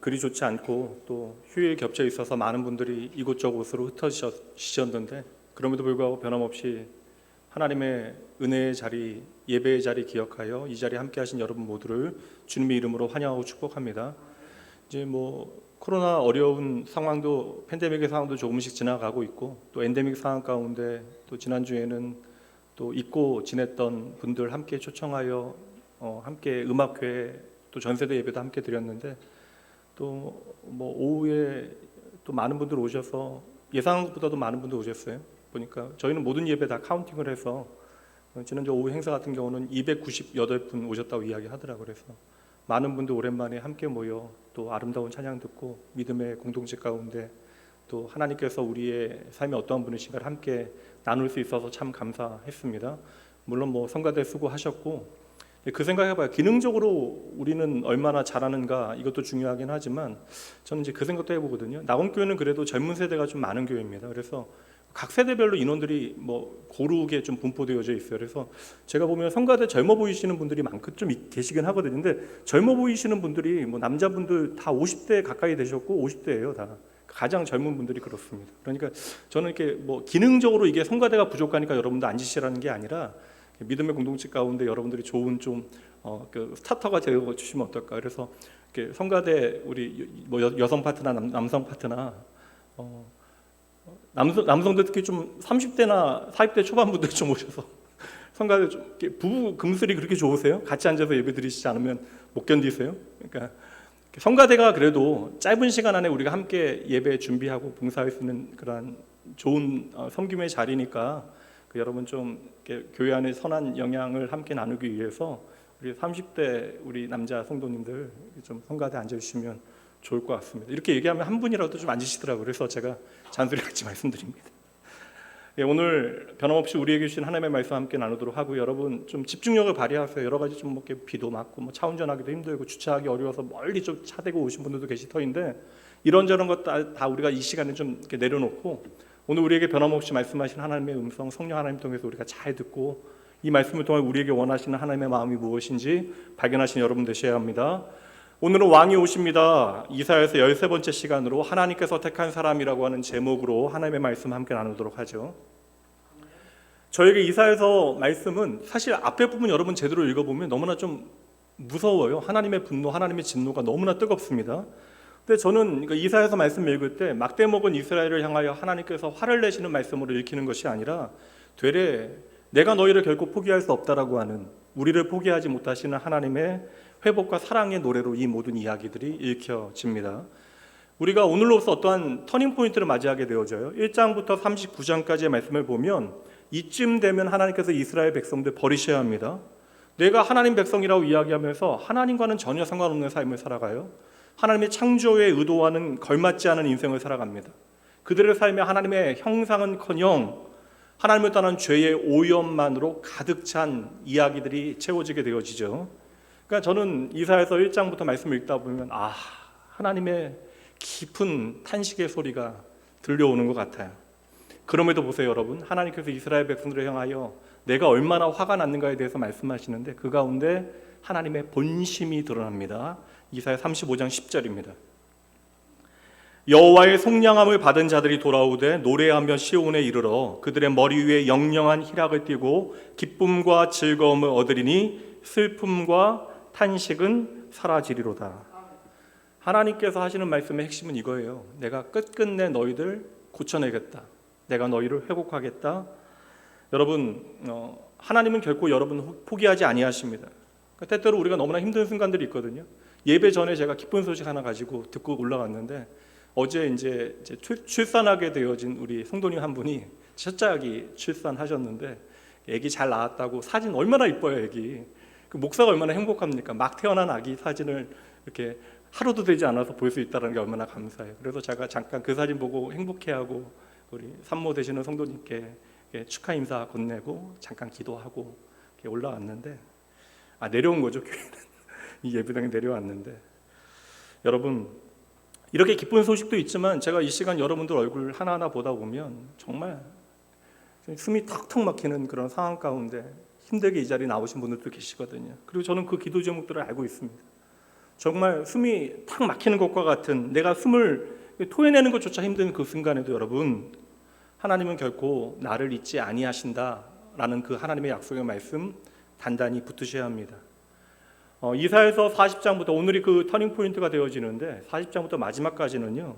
그리 좋지 않고 또 휴일 겹쳐 있어서 많은 분들이 이곳저곳으로 흩어지셨는데 그럼에도 불구하고 변함없이 하나님의 은혜의 자리, 예배의 자리 기억하여 이 자리에 함께 하신 여러분 모두를 주님의 이름으로 환영하고 축복합니다. 이제 코로나 어려운 상황도 팬데믹의 상황도 조금씩 지나가고 있고 또 엔데믹 상황 가운데 또 지난주에는 또 잊고 지냈던 분들 함께 초청하여 함께 음악회 또 전세대 예배도 함께 드렸는데 또 오후에 또 많은 분들 오셔서 예상한 것보다도 많은 분들 오셨어요. 보니까 저희는 모든 예배 다 카운팅을 해서 지난주 오후 행사 같은 경우는 298분 오셨다고 이야기하더라고요. 그래서 많은 분들 오랜만에 함께 모여 또 아름다운 찬양 듣고 믿음의 공동체 가운데 또 하나님께서 우리의 삶에 어떠한 분이신가를 함께 나눌 수 있어서 참 감사했습니다. 물론 성가대 수고하셨고 그 생각해봐요. 기능적으로 우리는 얼마나 잘하는가 이것도 중요하긴 하지만 저는 이제 그 생각도 해보거든요. 낙원교회는 그래도 젊은 세대가 좀 많은 교회입니다. 그래서 각 세대별로 인원들이 고르게 좀 분포되어져 있어요. 그래서 제가 보면 성가대 젊어 보이시는 분들이 좀 계시긴 하거든요. 근데 젊어 보이시는 분들이 남자분들 다 50대 가까이 되셨고 50대예요. 다 가장 젊은 분들이 그렇습니다. 그러니까 저는 이렇게 기능적으로 이게 성가대가 부족하니까 여러분들 앉으시라는 게 아니라 믿음의 공동체 가운데 여러분들이 좋은 그 스타터가 되어 주시면 어떨까. 그래서 이렇게 성가대 우리 여성 파트나 남성 파트나 남성들 특히 좀 30대나 40대 초반분들 좀 오셔서 성가대 좀 부부 금슬이 그렇게 좋으세요? 같이 앉아서 예배 드리시지 않으면 못 견디세요? 그러니까 성가대가 그래도 짧은 시간 안에 우리가 함께 예배 준비하고 봉사할 수 있는 그런 좋은 섬김의 자리니까 여러분 좀 교회 안에 선한 영향을 함께 나누기 위해서 우리 30대 우리 남자 성도님들 좀 성가대 앉아주시면 좋을 것 같습니다. 이렇게 얘기하면 한 분이라도 좀 앉으시더라고요. 그래서 제가 잔소리같이 말씀드립니다. 오늘 변함없이 우리에게 주신 하나님의 말씀 함께 나누도록 하고 여러분 좀 집중력을 발휘하세요. 여러 가지 좀 비도 맞고 차 운전하기도 힘들고 주차하기 어려워서 멀리 좀 차대고 오신 분들도 계실 터인데 이런저런 것 다 우리가 이 시간에 좀 이렇게 내려놓고 오늘 우리에게 변함없이 말씀하신 하나님의 음성 성령 하나님 통해서 우리가 잘 듣고 이 말씀을 통해 우리에게 원하시는 하나님의 마음이 무엇인지 발견하신 여러분 되셔야 합니다. 오늘은 왕이 오십니다. 이사야서 13번째 시간으로 하나님께서 택한 사람이라고 하는 제목으로 하나님의 말씀 함께 나누도록 하죠. 저에게 이사야서 말씀은 사실 앞에 부분 여러분 제대로 읽어보면 너무나 좀 무서워요. 하나님의 분노, 하나님의 진노가 너무나 뜨겁습니다. 근데 저는 이사야서 말씀을 읽을 때 막대 먹은 이스라엘을 향하여 하나님께서 화를 내시는 말씀으로 읽히는 것이 아니라 되레 내가 너희를 결코 포기할 수 없다라고 하는 우리를 포기하지 못하시는 하나님의 회복과 사랑의 노래로 이 모든 이야기들이 읽혀집니다. 우리가 오늘로서 어떠한 터닝포인트를 맞이하게 되어져요. 1장부터 39장까지의 말씀을 보면 이쯤 되면 하나님께서 이스라엘 백성들 버리셔야 합니다. 내가 하나님 백성이라고 이야기하면서 하나님과는 전혀 상관없는 삶을 살아가요. 하나님의 창조의 의도와는 걸맞지 않은 인생을 살아갑니다. 그들의 삶에 하나님의 형상은커녕 하나님을 떠난 죄의 오염만으로 가득 찬 이야기들이 채워지게 되어지죠. 그러니까 저는 이사야서 1장부터 말씀을 읽다 보면 하나님의 깊은 탄식의 소리가 들려오는 것 같아요. 그럼에도 보세요 여러분, 하나님께서 이스라엘 백성들을 향하여 내가 얼마나 화가 났는가에 대해서 말씀하시는데 그 가운데 하나님의 본심이 드러납니다. 이사야 35장 10절입니다. 여호와의 속량함을 받은 자들이 돌아오되 노래하며 시온에 이르러 그들의 머리 위에 영영한 희락을 띠고 기쁨과 즐거움을 얻으리니 슬픔과 탄식은 사라지리로다. 하나님께서 하시는 말씀의 핵심은 이거예요. 내가 끝끝내 너희들 고쳐내겠다. 내가 너희를 회복하겠다. 여러분, 하나님은 결코 여러분 포기하지 아니하십니다. 때때로 우리가 너무나 힘든 순간들이 있거든요. 예배 전에 제가 기쁜 소식 하나 가지고 듣고 올라갔는데 어제 이제 출산하게 되어진 우리 성도님 한 분이 첫째 아기 출산하셨는데 아기 잘 나왔다고 사진 얼마나 이뻐요. 아기 그 목사가 얼마나 행복합니까? 막 태어난 아기 사진을 이렇게 하루도 되지 않아서 볼 수 있다는 게 얼마나 감사해요. 그래서 제가 잠깐 그 사진 보고 행복해하고 우리 산모 되시는 성도님께 축하 인사 건네고 잠깐 기도하고 올라왔는데 내려온 거죠. 교회는 이 예배당에 내려왔는데 여러분 이렇게 기쁜 소식도 있지만 제가 이 시간 여러분들 얼굴 하나하나 보다 보면 정말 숨이 턱턱 막히는 그런 상황 가운데 힘들게 이 자리에 나오신 분들도 계시거든요. 그리고 저는 그 기도 제목들을 알고 있습니다. 정말 숨이 탁 막히는 것과 같은, 내가 숨을 토해내는 것조차 힘든 그 순간에도 여러분, 하나님은 결코 나를 잊지 아니하신다라는 그 하나님의 약속의 말씀 단단히 붙드셔야 합니다. 이사야서 40장부터 오늘이 그 터닝 포인트가 되어지는데 40장부터 마지막까지는요,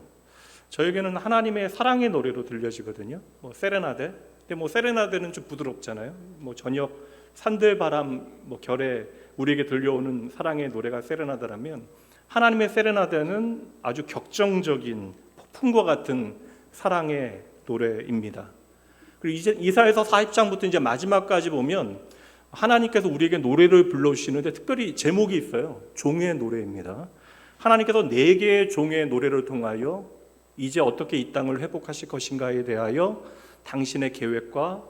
저에게는 하나님의 사랑의 노래로 들려지거든요. 세레나데. 근데 세레나데는 좀 부드럽잖아요. 저녁 산들바람 결에 우리에게 들려오는 사랑의 노래가 세레나데라면, 하나님의 세레나데는 아주 격정적인 폭풍과 같은 사랑의 노래입니다. 그리고 이제 이사야서 40장부터 이제 마지막까지 보면 하나님께서 우리에게 노래를 불러주시는데 특별히 제목이 있어요. 종의 노래입니다. 하나님께서 4개의 종의 노래를 통하여 이제 어떻게 이 땅을 회복하실 것인가에 대하여 당신의 계획과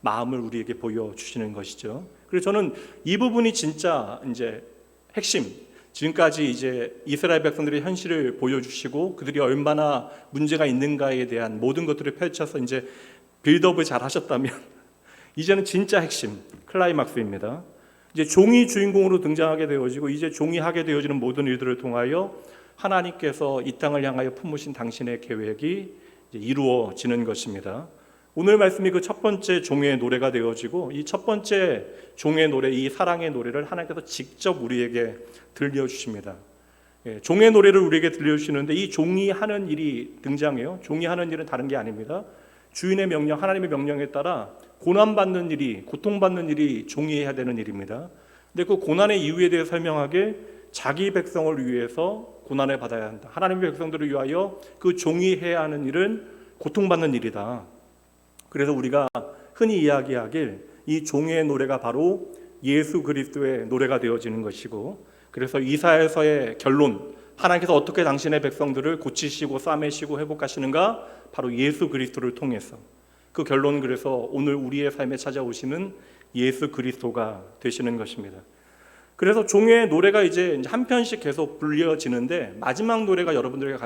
마음을 우리에게 보여주시는 것이죠. 그래서 저는 이 부분이 진짜 이제 핵심, 지금까지 이제 이스라엘 백성들의 현실을 보여주시고 그들이 얼마나 문제가 있는가에 대한 모든 것들을 펼쳐서 이제 빌드업을 잘 하셨다면 이제는 진짜 핵심, 클라이막스입니다. 이제 종이 주인공으로 등장하게 되어지고 이제 종이 하게 되어지는 모든 일들을 통하여 하나님께서 이 땅을 향하여 품으신 당신의 계획이 이제 이루어지는 것입니다. 오늘 말씀이 그 첫 번째 종의 노래가 되어지고, 이 첫 번째 종의 노래, 이 사랑의 노래를 하나님께서 직접 우리에게 들려주십니다. 종의 노래를 우리에게 들려주시는데 이 종이 하는 일이 등장해요. 종이 하는 일은 다른 게 아닙니다. 주인의 명령, 하나님의 명령에 따라 고난받는 일이, 고통받는 일이 종이 해야 되는 일입니다. 근데 그 고난의 이유에 대해 설명하게 자기 백성을 위해서 고난을 받아야 한다. 하나님의 백성들을 위하여 그 종이 해야 하는 일은 고통받는 일이다. 그래서 우리가 흔히 이야기하길 이 종의 노래가 바로 예수 그리스도의 노래가 되어지는 것이고, 그래서 이사야서의 결론, 하나님께서 어떻게 당신의 백성들을 고치시고 싸매시고 회복하시는가? 바로 예수 그리스도를 통해서. 그 결론은 그래서 오늘 우리의 삶에 찾아오시는 예수 그리스도가 되시는 것입니다. 그래서 종의 노래가 이제 한 편씩 계속 불려지는데 마지막 노래가 여러분들에게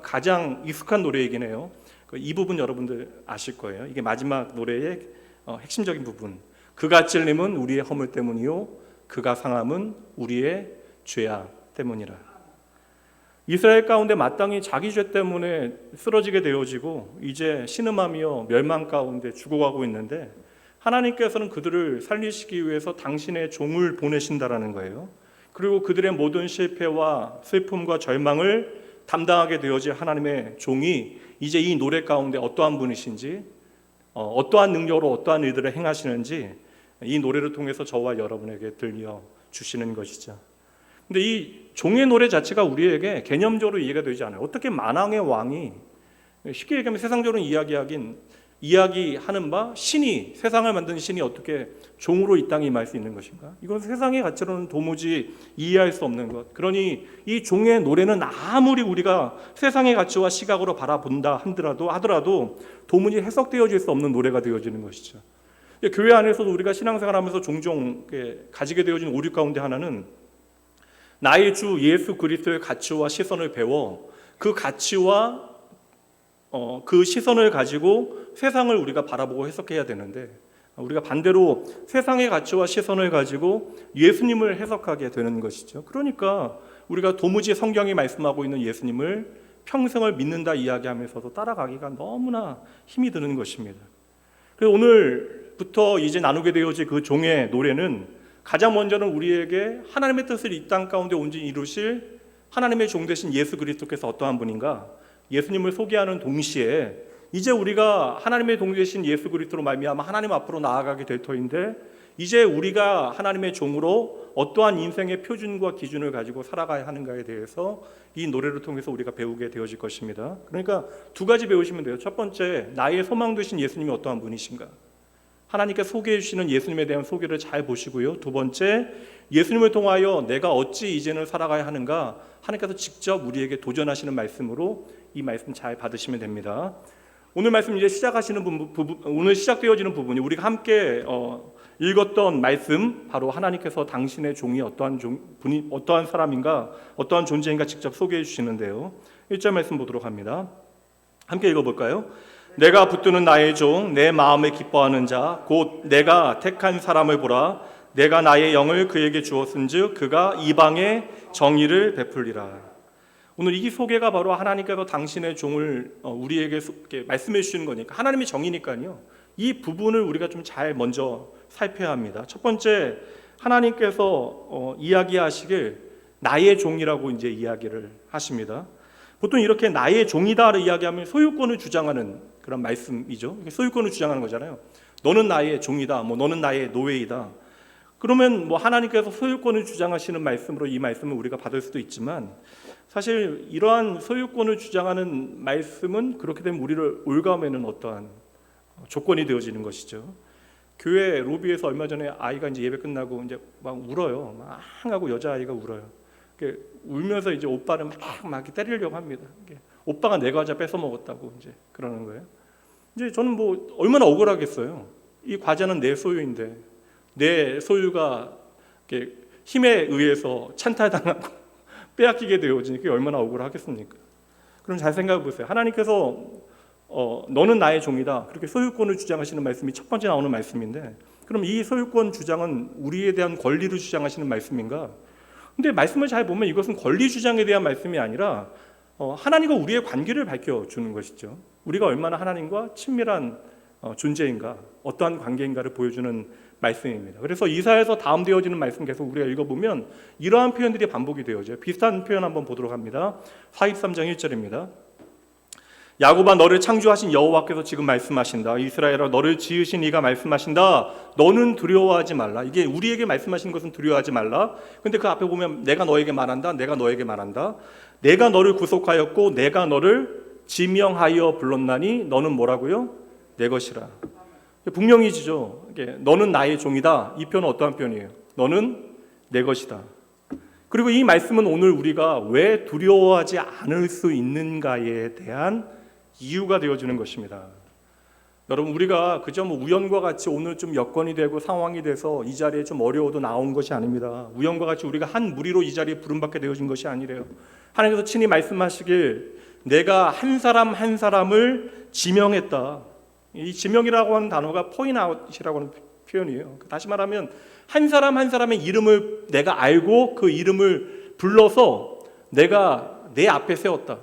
가장 익숙한 노래이긴 해요. 이 부분 여러분들 아실 거예요. 이게 마지막 노래의 핵심적인 부분. 그가 찔림은 우리의 허물 때문이요 그가 상함은 우리의 죄악 때문이라. 이스라엘 가운데 마땅히 자기 죄 때문에 쓰러지게 되어지고 이제 신음하며 멸망 가운데 죽어가고 있는데, 하나님께서는 그들을 살리시기 위해서 당신의 종을 보내신다라는 거예요. 그리고 그들의 모든 실패와 슬픔과 절망을 담당하게 되어질 하나님의 종이 이제 이 노래 가운데 어떠한 분이신지, 어떠한 능력으로 어떠한 일들을 행하시는지 이 노래를 통해서 저와 여러분에게 들려주시는 것이죠. 근데 이 종의 노래 자체가 우리에게 개념적으로 이해가 되지 않아요. 어떻게 만왕의 왕이, 쉽게 얘기하면 세상적으로 이야기하는 바 신이, 세상을 만든 신이 어떻게 종으로 이 땅에 임할 수 있는 것인가? 이건 세상의 가치로는 도무지 이해할 수 없는 것. 그러니 이 종의 노래는 아무리 우리가 세상의 가치와 시각으로 바라본다 하더라도 도무지 해석되어질 수 없는 노래가 되어지는 것이죠. 교회 안에서도 우리가 신앙생활하면서 종종 가지게 되어진 오류 가운데 하나는 나의 주 예수 그리스도의 가치와 시선을 배워 그 가치와 그 시선을 가지고 세상을 우리가 바라보고 해석해야 되는데, 우리가 반대로 세상의 가치와 시선을 가지고 예수님을 해석하게 되는 것이죠. 그러니까 우리가 도무지 성경이 말씀하고 있는 예수님을 평생을 믿는다 이야기하면서도 따라가기가 너무나 힘이 드는 것입니다. 그래서 오늘부터 이제 나누게 되어질 그 종의 노래는 가장 먼저는 우리에게 하나님의 뜻을 이 땅 가운데 온전히 이루실 하나님의 종 되신 예수 그리스도께서 어떠한 분인가, 예수님을 소개하는 동시에 이제 우리가 하나님의 종 되신 예수 그리스도로 말미암아 하나님 앞으로 나아가게 될 터인데, 이제 우리가 하나님의 종으로 어떠한 인생의 표준과 기준을 가지고 살아가야 하는가에 대해서 이 노래를 통해서 우리가 배우게 되어질 것입니다. 그러니까 두 가지 배우시면 돼요. 첫 번째, 나의 소망 되신 예수님이 어떠한 분이신가, 하나님께 소개해 주시는 예수님에 대한 소개를 잘 보시고요. 두 번째, 예수님을 통하여 내가 어찌 이제는 살아가야 하는가, 하나님께서 직접 우리에게 도전하시는 말씀으로 이 말씀 잘 받으시면 됩니다. 오늘 말씀 이제 시작하시는 부분, 오늘 시작되어지는 부분이 우리가 함께 읽었던 말씀, 바로 하나님께서 당신의 종이 어떠한 사람인가, 어떠한 존재인가 직접 소개해 주시는데요. 1절 말씀 보도록 합니다. 함께 읽어볼까요? 내가 붙드는 나의 종, 내 마음에 기뻐하는 자, 곧 내가 택한 사람을 보라. 내가 나의 영을 그에게 주었은즉 그가 이방의 정의를 베풀리라. 오늘 이 소개가 바로 하나님께서 당신의 종을 우리에게 말씀해 주시는 거니까, 하나님의 정의니까요. 이 부분을 우리가 좀 잘 먼저 살펴야 합니다. 첫 번째, 하나님께서 이야기하시길 나의 종이라고 이제 이야기를 하십니다. 보통 이렇게 나의 종이다를 이야기하면 소유권을 주장하는 그런 말씀이죠. 소유권을 주장하는 거잖아요. 너는 나의 종이다, 너는 나의 노예이다. 그러면 하나님께서 소유권을 주장하시는 말씀으로 이 말씀을 우리가 받을 수도 있지만, 사실 이러한 소유권을 주장하는 말씀은 그렇게 되면 우리를 올가매는 어떠한 조건이 되어지는 것이죠. 교회 로비에서 얼마 전에 아이가 이제 예배 끝나고 이제 막 울어요. 막 하고 여자아이가 울어요. 울면서 이제 오빠를 막 때리려고 합니다. 오빠가 내 과자 뺏어 먹었다고 이제 그러는 거예요. 이제 저는 얼마나 억울하겠어요. 이 과자는 내 소유인데 내 소유가 힘에 의해서 찬탈당하고 빼앗기게 되어지니 그게 얼마나 억울하겠습니까? 그럼 잘 생각해 보세요. 하나님께서 너는 나의 종이다, 그렇게 소유권을 주장하시는 말씀이 첫 번째 나오는 말씀인데, 그럼 이 소유권 주장은 우리에 대한 권리를 주장하시는 말씀인가? 근데 말씀을 잘 보면 이것은 권리 주장에 대한 말씀이 아니라 하나님과 우리의 관계를 밝혀주는 것이죠. 우리가 얼마나 하나님과 친밀한 존재인가, 어떠한 관계인가를 보여주는 말씀입니다. 그래서 이사야서 다음 되어지는 말씀 계속 우리가 읽어보면 이러한 표현들이 반복이 되어져요. 비슷한 표현 한번 보도록 합니다. 43장 1절입니다. 야곱아, 너를 창조하신 여호와께서 지금 말씀하신다. 이스라엘아, 너를 지으신 이가 말씀하신다. 너는 두려워하지 말라. 이게 우리에게 말씀하신 것은 두려워하지 말라. 근데 그 앞에 보면 내가 너에게 말한다, 내가 너에게 말한다. 내가 너를 구속하였고 내가 너를 지명하여 불렀나니 너는 뭐라고요? 내 것이라. 분명히지죠. 너는 나의 종이다. 이 표현은 어떠한 표현이에요? 너는 내 것이다. 그리고 이 말씀은 오늘 우리가 왜 두려워하지 않을 수 있는가에 대한 이유가 되어주는 것입니다. 여러분, 우리가 그저 우연과 같이 오늘 좀 여건이 되고 상황이 돼서 이 자리에 좀 어려워도 나온 것이 아닙니다. 우연과 같이 우리가 한 무리로 이 자리에 부름받게 되어진 것이 아니래요. 하나님께서 친히 말씀하시길 내가 한 사람 한 사람을 지명했다. 이 지명이라고 하는 단어가 포인트아웃이라고 하는 표현이에요. 다시 말하면 한 사람 한 사람의 이름을 내가 알고 그 이름을 불러서 내가 내 앞에 세웠다.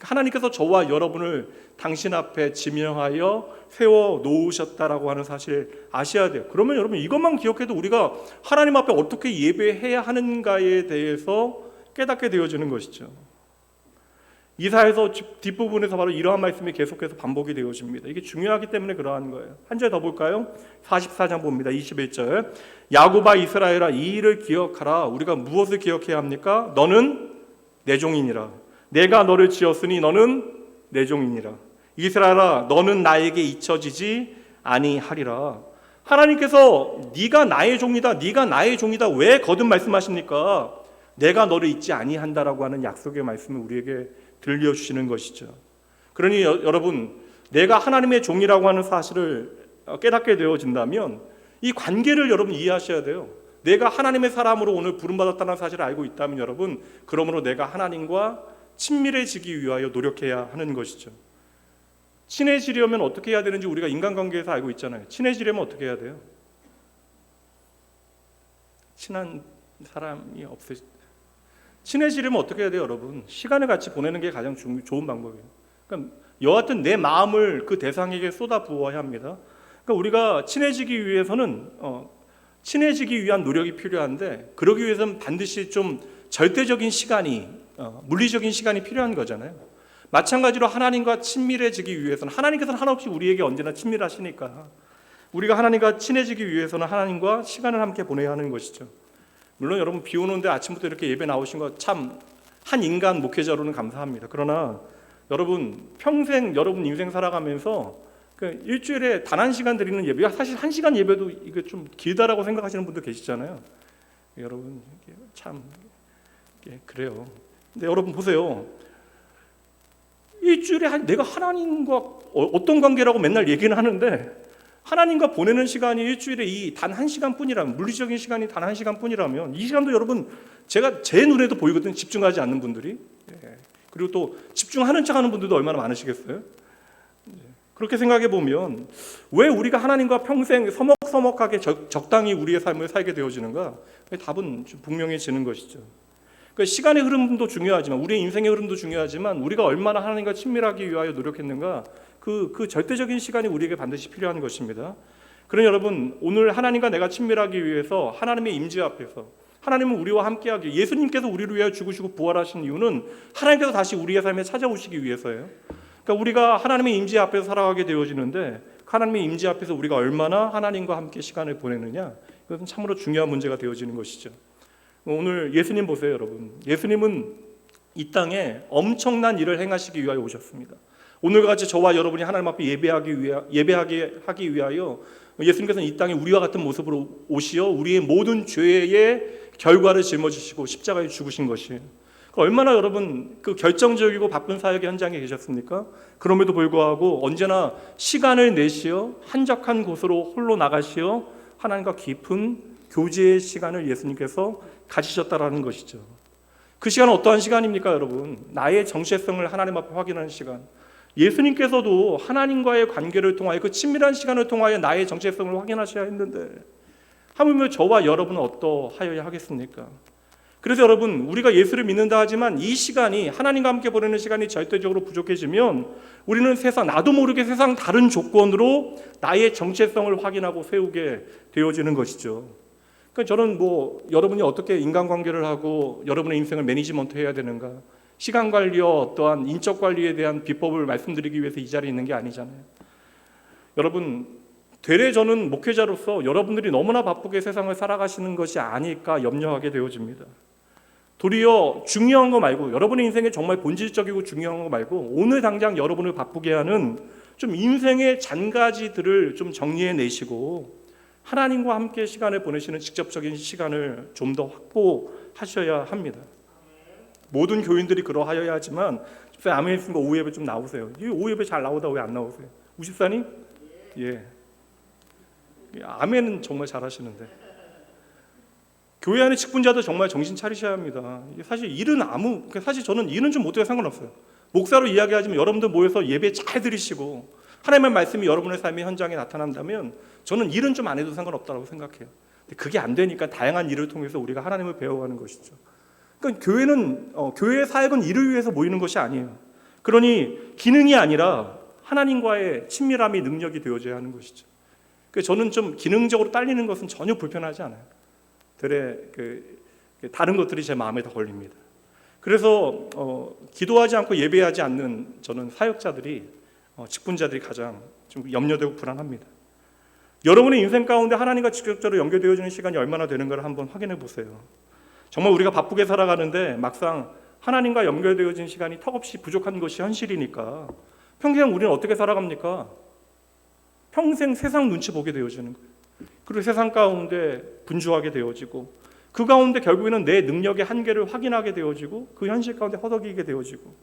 하나님께서 저와 여러분을 당신 앞에 지명하여 세워 놓으셨다라고 하는 사실 아셔야 돼요. 그러면 여러분 이것만 기억해도 우리가 하나님 앞에 어떻게 예배해야 하는가에 대해서 깨닫게 되어지는 것이죠. 이사야서 뒷부분에서 바로 이러한 말씀이 계속해서 반복이 되어집니다. 이게 중요하기 때문에 그러한 거예요. 한 절 더 볼까요? 44장 봅니다. 21절. 야곱아 이스라엘아, 이 일을 기억하라. 우리가 무엇을 기억해야 합니까? 너는 내 종이니라. 내가 너를 지었으니 너는 내 종이니라. 이스라엘아, 너는 나에게 잊혀지지 아니하리라. 하나님께서 네가 나의 종이다, 네가 나의 종이다 왜 거듭 말씀하십니까? 내가 너를 잊지 아니한다라고 하는 약속의 말씀을 우리에게 들려주시는 것이죠. 그러니 여러분, 내가 하나님의 종이라고 하는 사실을 깨닫게 되어진다면 이 관계를 여러분 이해하셔야 돼요. 내가 하나님의 사람으로 오늘 부름받았다는 사실을 알고 있다면 여러분, 그러므로 내가 하나님과 친밀해지기 위하여 노력해야 하는 것이죠. 친해지려면 어떻게 해야 되는지 우리가 인간관계에서 알고 있잖아요. 친해지려면 어떻게 해야 돼요? 친한 사람이 친해지려면 어떻게 해야 돼요, 여러분? 시간을 같이 보내는 게 가장 좋은 방법이에요. 그러니까 여하튼 내 마음을 그 대상에게 쏟아 부어야 합니다. 그러니까 우리가 친해지기 위해서는 친해지기 위한 노력이 필요한데, 그러기 위해서는 반드시 좀 절대적인 시간이 물리적인 시간이 필요한 거잖아요. 마찬가지로 하나님과 친밀해지기 위해서는, 하나님께서는 한없이 우리에게 언제나 친밀하시니까 우리가 하나님과 친해지기 위해서는 하나님과 시간을 함께 보내야 하는 것이죠. 물론 여러분 비 오는데 아침부터 이렇게 예배 나오신 거 참 한 인간 목회자로는 감사합니다. 그러나 여러분 평생 여러분 인생 살아가면서 일주일에 단 한 시간 드리는 예배, 사실 1시간 예배도 이게 좀 길다라고 생각하시는 분들 계시잖아요. 여러분 참 그래요. 근데 여러분 보세요. 일주일에 내가 하나님과 어떤 관계라고 맨날 얘기는 하는데, 하나님과 보내는 시간이 일주일에 이 단 1시간 뿐이라면, 물리적인 시간이 단 1시간 뿐이라면, 이 시간도 여러분 제가 제 눈에도 보이거든요. 집중하지 않는 분들이. 그리고 또 집중하는 척 하는 분들도 얼마나 많으시겠어요. 그렇게 생각해 보면 왜 우리가 하나님과 평생 서먹서먹하게 적당히 우리의 삶을 살게 되어지는가? 답은 좀 분명해지는 것이죠. 그러니까 시간의 흐름도 중요하지만, 우리의 인생의 흐름도 중요하지만, 우리가 얼마나 하나님과 친밀하기 위하여 노력했는가, 그 절대적인 시간이 우리에게 반드시 필요한 것입니다. 그러니 여러분, 오늘 하나님과 내가 친밀하기 위해서 하나님의 임재 앞에서, 하나님은 우리와 함께하기, 예수님께서 우리를 위하여 죽으시고 부활하신 이유는 하나님께서 다시 우리의 삶에 찾아오시기 위해서예요. 그러니까 우리가 하나님의 임재 앞에서 살아가게 되어지는데, 하나님의 임재 앞에서 우리가 얼마나 하나님과 함께 시간을 보내느냐, 이것은 참으로 중요한 문제가 되어지는 것이죠. 오늘 예수님 보세요, 여러분. 예수님은 이 땅에 엄청난 일을 행하시기 위하여 오셨습니다. 오늘과 같이 저와 여러분이 하나님 앞에 예배하게 하기 위하여 예수님께서는 이 땅에 우리와 같은 모습으로 오시어 우리의 모든 죄의 결과를 짊어지시고 십자가에 죽으신 것이에요. 얼마나 여러분 그 결정적이고 바쁜 사역의 현장에 계셨습니까? 그럼에도 불구하고 언제나 시간을 내시어 한적한 곳으로 홀로 나가시어 하나님과 깊은 교제의 시간을 예수님께서 가지셨다라는 것이죠. 그 시간은 어떠한 시간입니까, 여러분? 나의 정체성을 하나님 앞에 확인하는 시간. 예수님께서도 하나님과의 관계를 통하여, 그 친밀한 시간을 통하여 나의 정체성을 확인하셔야 했는데, 하물며 저와 여러분은 어떠하여야 하겠습니까? 그래서 여러분, 우리가 예수를 믿는다 하지만 이 시간이, 하나님과 함께 보내는 시간이 절대적으로 부족해지면 우리는 나도 모르게 세상 다른 조건으로 나의 정체성을 확인하고 세우게 되어지는 것이죠. 그러니까 저는 여러분이 어떻게 인간관계를 하고 여러분의 인생을 매니지먼트 해야 되는가, 시간 관리와 어떠한 인적 관리에 대한 비법을 말씀드리기 위해서 이 자리에 있는 게 아니잖아요. 여러분, 되레 저는 목회자로서 여러분들이 너무나 바쁘게 세상을 살아가시는 것이 아닐까 염려하게 되어집니다. 도리어 중요한 거 말고, 여러분의 인생에 정말 본질적이고 중요한 거 말고, 오늘 당장 여러분을 바쁘게 하는 좀 인생의 잔가지들을 좀 정리해 내시고 하나님과 함께 시간을 보내시는 직접적인 시간을 좀 더 확보하셔야 합니다. 모든 교인들이 그러하여야 하지만, 아멘 했으니까 오후 예배 좀 나오세요. 이 오후 예배 잘 나오다 왜 안 나오세요? 우십사님? 예. 아멘은 정말 잘하시는데. 교회 안에 직분자도 정말 정신 차리셔야 합니다. 사실 사실 저는 일은 좀 못해도 상관없어요. 목사로 이야기하지만 여러분들 모여서 예배 잘 드리시고 하나님의 말씀이 여러분의 삶의 현장에 나타난다면 저는 일은 좀 안 해도 상관없다고 생각해요. 근데 그게 안 되니까 다양한 일을 통해서 우리가 하나님을 배워가는 것이죠. 그러니까 교회의 사역은 일을 위해서 모이는 것이 아니에요. 그러니 기능이 아니라 하나님과의 친밀함이 능력이 되어져야 하는 것이죠. 그래서 저는 좀 기능적으로 딸리는 것은 전혀 불편하지 않아요. 다른 것들이 제 마음에 더 걸립니다. 그래서 기도하지 않고 예배하지 않는 저는 사역자들이, 직분자들이 가장 좀 염려되고 불안합니다. 여러분의 인생 가운데 하나님과 직접적으로 연결되어지는 시간이 얼마나 되는가를 한번 확인해 보세요. 정말 우리가 바쁘게 살아가는데 막상 하나님과 연결되어진 시간이 턱없이 부족한 것이 현실이니까 평생 우리는 어떻게 살아갑니까? 평생 세상 눈치 보게 되어지는 거예요. 그리고 세상 가운데 분주하게 되어지고, 그 가운데 결국에는 내 능력의 한계를 확인하게 되어지고, 그 현실 가운데 허덕이게 되어지고,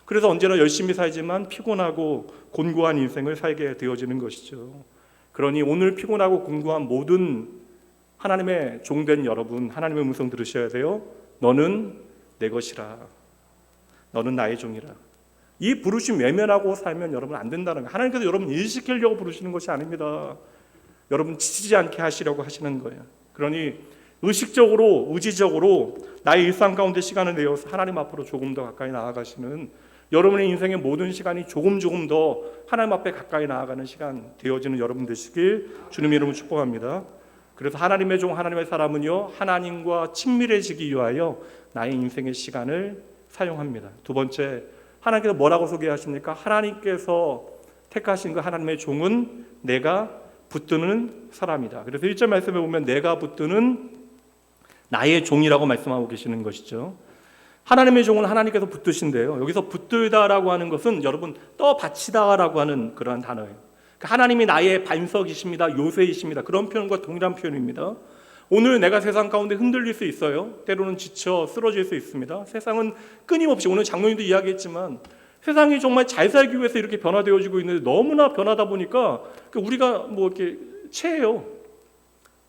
그래서 언제나 열심히 살지만 피곤하고 곤고한 인생을 살게 되어지는 것이죠. 그러니 오늘 피곤하고 곤고한 모든 하나님의 종된 여러분, 하나님의 음성 들으셔야 돼요. 너는 내 것이라, 너는 나의 종이라. 이 부르심 외면하고 살면 여러분 안 된다는 거예요. 하나님께서 여러분 일시키려고 부르시는 것이 아닙니다. 여러분 지치지 않게 하시려고 하시는 거예요. 그러니 의식적으로, 의지적으로 나의 일상 가운데 시간을 내어서 하나님 앞으로 조금 더 가까이 나아가시는, 여러분의 인생의 모든 시간이 조금 더 하나님 앞에 가까이 나아가는 시간 되어지는 여러분 되시길 주님의 이름으로 축복합니다. 그래서 하나님의 종, 하나님의 사람은요, 하나님과 친밀해지기 위하여 나의 인생의 시간을 사용합니다. 두 번째, 하나님께서 뭐라고 소개하십니까? 하나님께서 택하신 그 하나님의 종은 내가 붙드는 사람이다. 그래서 1절 말씀에 보면 내가 붙드는 나의 종이라고 말씀하고 계시는 것이죠. 하나님의 종은 하나님께서 붙드신데요, 여기서 붙들다라고 하는 것은 여러분 떠받치다라고 하는 그러한 단어예요. 그러니까 하나님이 나의 반석이십니다, 요새이십니다, 그런 표현과 동일한 표현입니다. 오늘 내가 세상 가운데 흔들릴 수 있어요. 때로는 지쳐 쓰러질 수 있습니다. 세상은 끊임없이, 오늘 장로님도 이야기했지만 세상이 정말 잘 살기 위해서 이렇게 변화되어지고 있는데 너무나 변하다 보니까 우리가 이렇게 체해요.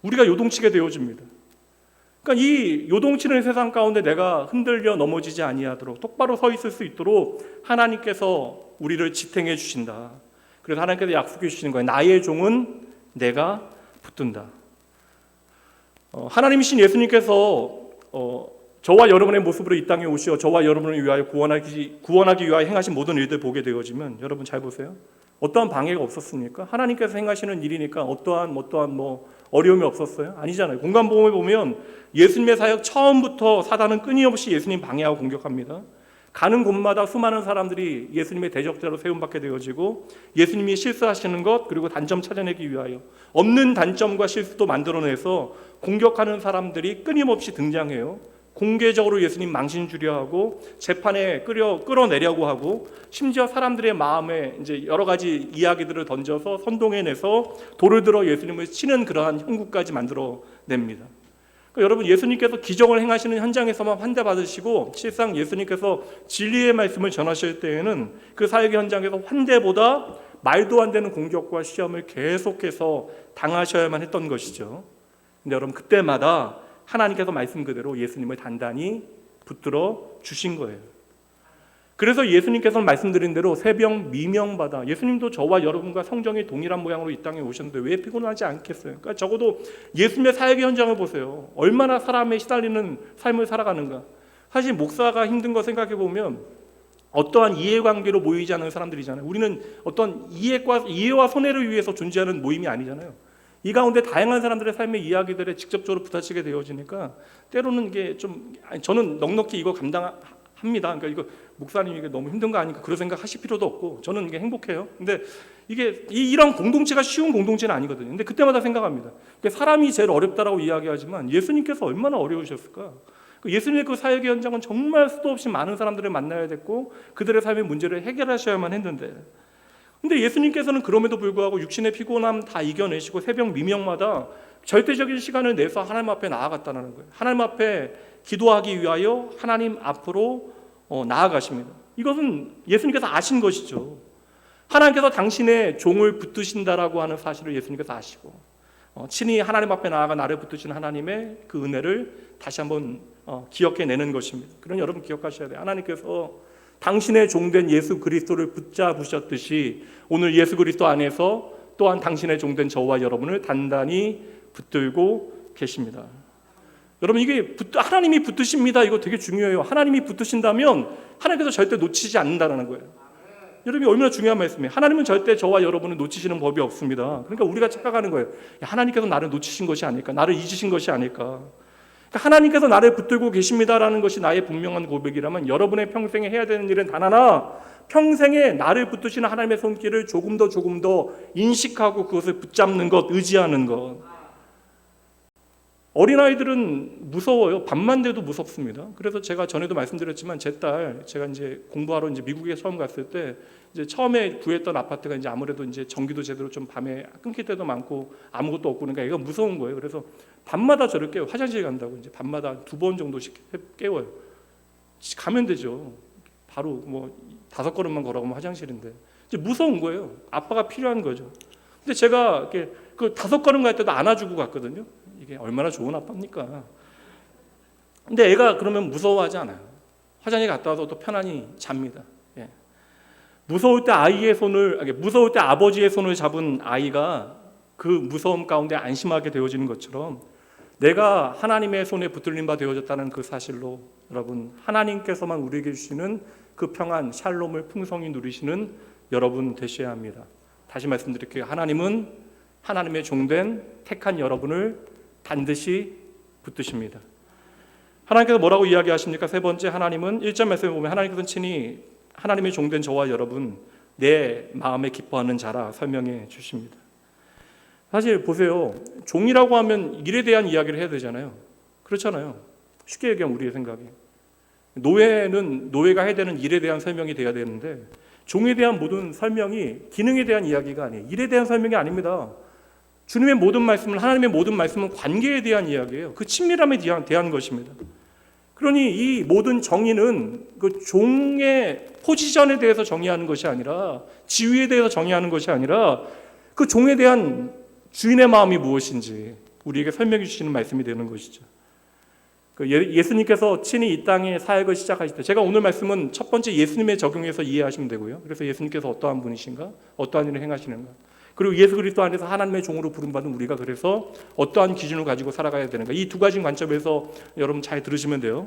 우리가 요동치게 되어집니다. 그러니까 이 요동치는 세상 가운데 내가 흔들려 넘어지지 아니하도록 똑바로 서 있을 수 있도록 하나님께서 우리를 지탱해 주신다. 그래서 하나님께서 약속해 주시는 거예요. 나의 종은 내가 붙든다. 하나님이신 예수님께서 저와 여러분의 모습으로 이 땅에 오시어 저와 여러분을 위하여 구원하기 위하여 행하신 모든 일들 보게 되어지면 여러분 잘 보세요. 어떠한 방해가 없었습니까? 하나님께서 행하시는 일이니까 어떠한 어려움이 없었어요? 아니잖아요. 공간복음에 보면 예수님의 사역 처음부터 사단은 끊임없이 예수님 방해하고 공격합니다. 가는 곳마다 수많은 사람들이 예수님의 대적자로 세움받게 되어지고 예수님이 실수하시는 것 그리고 단점 찾아내기 위하여 없는 단점과 실수도 만들어내서 공격하는 사람들이 끊임없이 등장해요. 공개적으로 예수님 망신주려 하고 재판에 끌어내려고 하고 심지어 사람들의 마음에 이제 여러 가지 이야기들을 던져서 선동해내서 돌을 들어 예수님을 치는 그러한 형국까지 만들어냅니다. 그러니까 여러분 예수님께서 기적을 행하시는 현장에서만 환대받으시고 실상 예수님께서 진리의 말씀을 전하실 때에는 그 사역 현장에서 환대보다 말도 안 되는 공격과 시험을 계속해서 당하셔야만 했던 것이죠. 근데 여러분 그때마다 하나님께서 말씀 그대로 예수님을 단단히 붙들어 주신 거예요. 그래서 예수님께서는 말씀드린 대로 새벽 미명마다 예수님도 저와 여러분과 성정이 동일한 모양으로 이 땅에 오셨는데 왜 피곤하지 않겠어요? 그러니까 적어도 예수님의 사역의 현장을 보세요. 얼마나 사람에 시달리는 삶을 살아가는가. 사실 목사가 힘든 거 생각해 보면 어떠한 이해관계로 모이지 않는 사람들이잖아요. 우리는 어떤 이해와 손해를 위해서 존재하는 모임이 아니잖아요. 이 가운데 다양한 사람들의 삶의 이야기들에 직접적으로 부딪히게 되어지니까 때로는 이게 저는 넉넉히 이거 감당합니다. 그러니까 이거 목사님 이게 너무 힘든 거 아닌가 그런 생각 하실 필요도 없고 저는 이게 행복해요. 근데 이게 이런 공동체가 쉬운 공동체는 아니거든요. 근데 그때마다 생각합니다. 사람이 제일 어렵다라고 이야기하지만 예수님께서 얼마나 어려우셨을까? 예수님의 그 사역의 현장은 정말 수도 없이 많은 사람들을 만나야 됐고 그들의 삶의 문제를 해결하셔야만 했는데 근데 예수님께서는 그럼에도 불구하고 육신의 피곤함 다 이겨내시고 새벽 미명마다 절대적인 시간을 내서 하나님 앞에 나아갔다는 거예요. 하나님 앞에 기도하기 위하여 하나님 앞으로 나아가십니다. 이것은 예수님께서 아신 것이죠. 하나님께서 당신의 종을 붙드신다라고 하는 사실을 예수님께서 아시고 친히 하나님 앞에 나아가 나를 붙드신 하나님의 그 은혜를 다시 한번 기억해내는 것입니다. 그런 여러분 기억하셔야 돼요. 하나님께서 당신의 종된 예수 그리스도를 붙잡으셨듯이 오늘 예수 그리스도 안에서 또한 당신의 종된 저와 여러분을 단단히 붙들고 계십니다. 여러분 이게 하나님이 붙드십니다. 이거 되게 중요해요. 하나님이 붙드신다면 하나님께서 절대 놓치지 않는다는 거예요. 여러분이 얼마나 중요한 말씀이에요. 하나님은 절대 저와 여러분을 놓치시는 법이 없습니다. 그러니까 우리가 착각하는 거예요. 하나님께서 나를 놓치신 것이 아닐까, 나를 잊으신 것이 아닐까. 하나님께서 나를 붙들고 계십니다라는 것이 나의 분명한 고백이라면 여러분의 평생에 해야 되는 일은 단 하나, 평생에 나를 붙드시는 하나님의 손길을 조금 더 인식하고 그것을 붙잡는 것, 의지하는 것. 어린아이들은 무서워요. 밤만 돼도 무섭습니다. 그래서 제가 전에도 말씀드렸지만 제 딸, 제가 이제 공부하러 이제 미국에 처음 갔을 때 이제 처음에 구했던 아파트가 이제 아무래도 이제 전기도 제대로 좀 밤에 끊길 때도 많고 아무것도 없고 그러니까 애가 무서운 거예요. 그래서 밤마다 저를 깨워 화장실 간다고 이제 밤마다 2번 정도씩 깨워요. 가면 되죠. 바로 뭐 5걸음만 걸어가면 화장실인데 이제 무서운 거예요. 아빠가 필요한 거죠. 근데 제가 이렇게 그 5걸음 갈 때도 안아주고 갔거든요. 이게 얼마나 좋은 아빠입니까? 근데 애가 그러면 무서워하지 않아요. 화장실 갔다 와서 또 편안히 잡니다. 예. 무서울 때 아버지의 손을 잡은 아이가 그 무서움 가운데 안심하게 되어지는 것처럼 내가 하나님의 손에 붙들린 바 되어졌다는 그 사실로 여러분 하나님께서만 우리에게 주시는 그 평안 샬롬을 풍성히 누리시는 여러분 되셔야 합니다. 다시 말씀드릴게요. 하나님은 하나님의 종된 택한 여러분을 반드시 붙드십니다. 하나님께서 뭐라고 이야기하십니까? 세 번째, 하나님은 1절 말씀에 보면 하나님께서는 친히 하나님의 종된 저와 여러분 내 마음에 기뻐하는 자라 설명해 주십니다. 사실 보세요. 종이라고 하면 일에 대한 이야기를 해야 되잖아요. 그렇잖아요. 쉽게 얘기하면 우리의 생각이. 노예는 노예가 해야 되는 일에 대한 설명이 돼야 되는데 종에 대한 모든 설명이 기능에 대한 이야기가 아니에요. 일에 대한 설명이 아닙니다. 주님의 모든 말씀은 하나님의 모든 말씀은 관계에 대한 이야기예요. 그 친밀함에 대한 것입니다. 그러니 이 모든 정의는 그 종의 포지션에 대해서 정의하는 것이 아니라 지위에 대해서 정의하는 것이 아니라 그 종에 대한 주인의 마음이 무엇인지 우리에게 설명해 주시는 말씀이 되는 것이죠. 예수님께서 친히 이 땅에 사역을 시작하실 때, 제가 오늘 말씀은 첫 번째 예수님의 적용해서 이해하시면 되고요. 그래서 예수님께서 어떠한 분이신가, 어떠한 일을 행하시는가, 그리고 예수 그리스도 안에서 하나님의 종으로 부름받은 우리가 그래서 어떠한 기준을 가지고 살아가야 되는가, 이 두 가지 관점에서 여러분 잘 들으시면 돼요.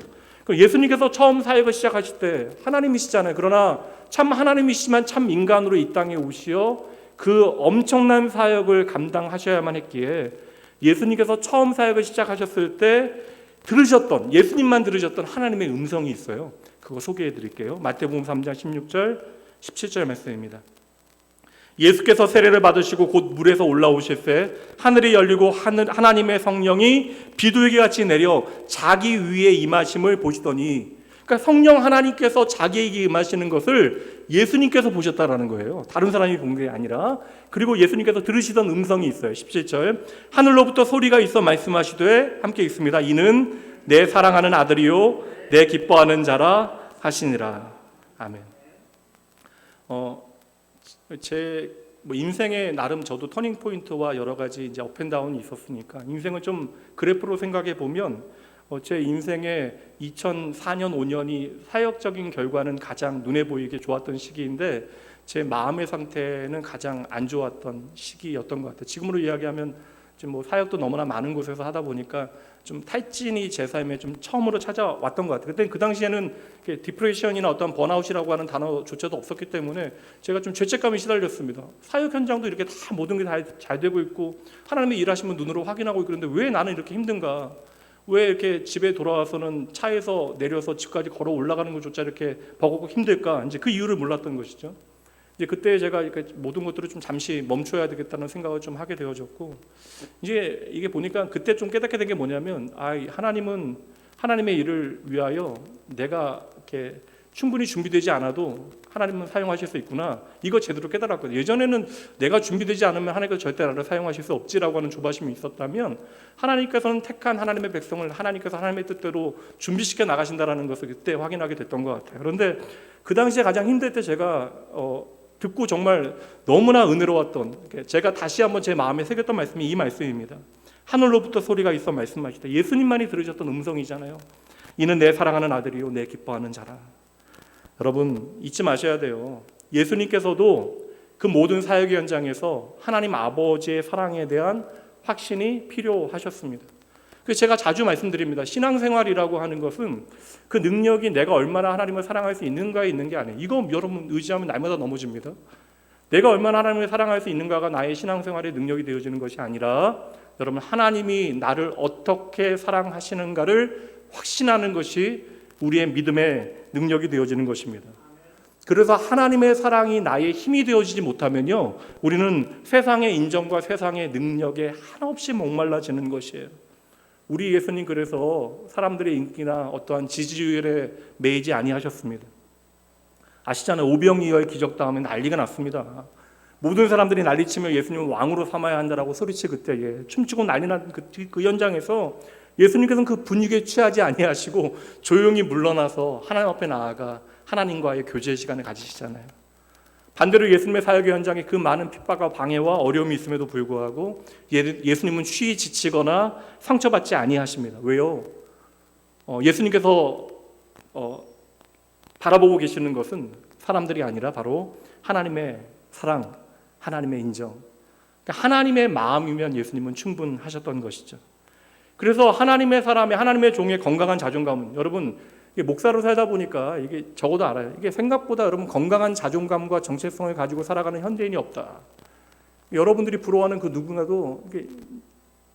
예수님께서 처음 사역을 시작하실 때 하나님이시잖아요. 그러나 참 하나님이시지만 참 인간으로 이 땅에 오시어 그 엄청난 사역을 감당하셔야만 했기에 예수님께서 처음 사역을 시작하셨을 때 들으셨던, 예수님만 들으셨던 하나님의 음성이 있어요. 그거 소개해 드릴게요. 마태복음 3장 16절 17절 말씀입니다. 예수께서 세례를 받으시고 곧 물에서 올라오실 때 하늘이 열리고 하나님의 성령이 비둘기 같이 내려 자기 위에 임하심을 보시더니, 그러니까 성령 하나님께서 자기에게 임하시는 것을 예수님께서 보셨다라는 거예요. 다른 사람이 본 게 아니라. 그리고 예수님께서 들으시던 음성이 있어요. 17절 하늘로부터 소리가 있어 말씀하시되, 함께 읽습니다. 이는 내 사랑하는 아들이요 내 기뻐하는 자라 하시니라. 아멘. 제 인생에 나름 저도 터닝 포인트와 여러 가지 이제 업앤다운이 있었으니까 인생을 좀 그래프로 생각해 보면 제 인생의 2004년 5년이 사역적인 결과는 가장 눈에 보이게 좋았던 시기인데 제 마음의 상태는 가장 안 좋았던 시기였던 것 같아요. 지금으로 이야기하면 지금 뭐 사역도 너무나 많은 곳에서 하다 보니까 좀 탈진이 제 삶에 좀 처음으로 찾아왔던 것 같아요. 그때 그 당시에는 디프레션이나 어떤 번아웃이라고 하는 단어조차도 없었기 때문에 제가 좀 죄책감에 시달렸습니다. 사역 현장도 이렇게 다 모든 게 다 잘 되고 있고 하나님의 일하시면 눈으로 확인하고 있고 그런데 왜 나는 이렇게 힘든가? 왜 이렇게 집에 돌아와서는 차에서 내려서 집까지 걸어 올라가는 것조차 이렇게 버겁고 힘들까? 이제 그 이유를 몰랐던 것이죠. 이제 그때 제가 모든 것들을 좀 잠시 멈춰야 되겠다는 생각을 좀 하게 되어졌고, 이제 이게 보니까 그때 좀 깨닫게 된 게 뭐냐면, 하나님은 하나님의 일을 위하여 내가 이렇게 충분히 준비되지 않아도 하나님은 사용하실 수 있구나. 이거 제대로 깨달았거든요. 예전에는 내가 준비되지 않으면 하나님께서 절대 나를 사용하실 수 없지라고 하는 조바심이 있었다면, 하나님께서는 택한 하나님의 백성을 하나님께서 하나님의 뜻대로 준비시켜 나가신다라는 것을 그때 확인하게 됐던 것 같아요. 그런데 그 당시에 가장 힘들 때 제가 듣고 정말 너무나 은혜로웠던, 제가 다시 한번 제 마음에 새겼던 말씀이 이 말씀입니다. 하늘로부터 소리가 있어 말씀하시다. 예수님만이 들으셨던 음성이잖아요. 이는 내 사랑하는 아들이요 내 기뻐하는 자라. 여러분 잊지 마셔야 돼요. 예수님께서도 그 모든 사역 현장에서 하나님 아버지의 사랑에 대한 확신이 필요하셨습니다. 그래서 제가 자주 말씀드립니다. 신앙생활이라고 하는 것은 그 능력이 내가 얼마나 하나님을 사랑할 수 있는가에 있는 게 아니에요. 이거 여러분 의지하면 날마다 넘어집니다. 내가 얼마나 하나님을 사랑할 수 있는가가 나의 신앙생활의 능력이 되어지는 것이 아니라, 여러분 하나님이 나를 어떻게 사랑하시는가를 확신하는 것이 우리의 믿음의 능력이 되어지는 것입니다. 그래서 하나님의 사랑이 나의 힘이 되어지지 못하면요, 우리는 세상의 인정과 세상의 능력에 한없이 목말라지는 것이에요. 우리 예수님 그래서 사람들의 인기나 어떠한 지지율에 매이지 아니하셨습니다. 아시잖아요. 오병이어의 기적 다음에 난리가 났습니다. 모든 사람들이 난리치며 예수님을 왕으로 삼아야 한다라고 소리치 그때에 춤추고 난리 난 그 현장에서 예수님께서는 그 분위기에 취하지 아니하시고 조용히 물러나서 하나님 앞에 나아가 하나님과의 교제 시간을 가지시잖아요. 반대로 예수님의 사역의 현장에 그 많은 핍박과 방해와 어려움이 있음에도 불구하고 예수님은 쉬이 지치거나 상처받지 아니하십니다. 왜요? 예수님께서 바라보고 계시는 것은 사람들이 아니라 바로 하나님의 사랑, 하나님의 인정, 그러니까 하나님의 마음이면 예수님은 충분하셨던 것이죠. 그래서 하나님의 사람의, 하나님의 종의 건강한 자존감은, 여러분 목사로 살다 보니까 이게 적어도 알아요. 이게 생각보다 여러분 건강한 자존감과 정체성을 가지고 살아가는 현대인이 없다. 여러분들이 부러워하는 그 누구나도 이게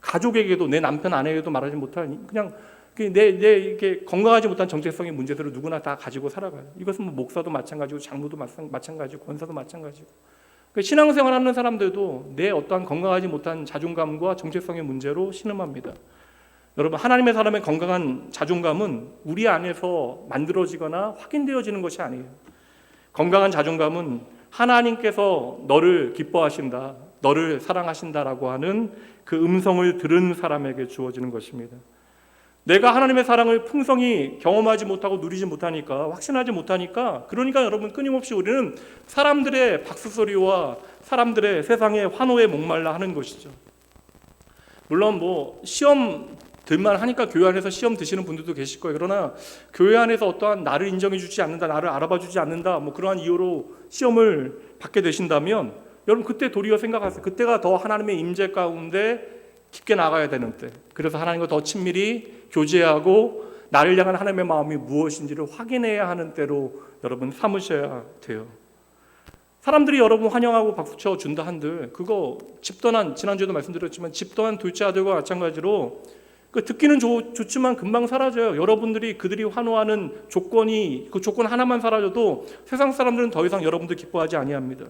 가족에게도, 내 남편 아내에게도 말하지 못할 그냥 내 이렇게 건강하지 못한 정체성의 문제들을 누구나 다 가지고 살아가요. 이것은 뭐 목사도 마찬가지고 장로도 마찬가지고 권사도 마찬가지고, 신앙생활하는 사람들도 내 어떠한 건강하지 못한 자존감과 정체성의 문제로 신음합니다. 여러분 하나님의 사람의 건강한 자존감은 우리 안에서 만들어지거나 확인되어지는 것이 아니에요. 건강한 자존감은 하나님께서 너를 기뻐하신다, 너를 사랑하신다라고 하는 그 음성을 들은 사람에게 주어지는 것입니다. 내가 하나님의 사랑을 풍성히 경험하지 못하고 누리지 못하니까, 확신하지 못하니까, 그러니까 여러분 끊임없이 우리는 사람들의 박수소리와 사람들의 세상의 환호에 목말라 하는 것이죠. 물론 뭐 시험 들만 하니까 교회 안에서 시험 드시는 분들도 계실 거예요. 그러나 교회 안에서 어떠한 나를 인정해 주지 않는다, 나를 알아봐 주지 않는다, 뭐 그러한 이유로 시험을 받게 되신다면 여러분 그때 도리어 생각하세요. 그때가 더 하나님의 임재 가운데 깊게 나가야 되는 때, 그래서 하나님과 더 친밀히 교제하고 나를 향한 하나님의 마음이 무엇인지를 확인해야 하는 때로 여러분 삼으셔야 돼요. 사람들이 여러분 환영하고 박수쳐 준다 한들 그거 집떠난, 지난주에도 말씀드렸지만 집떠난 둘째 아들과 마찬가지로 그 듣기는 좋지만 금방 사라져요. 여러분들이 그들이 환호하는 조건이, 그 조건 하나만 사라져도 세상 사람들은 더 이상 여러분들 기뻐하지 아니합니다.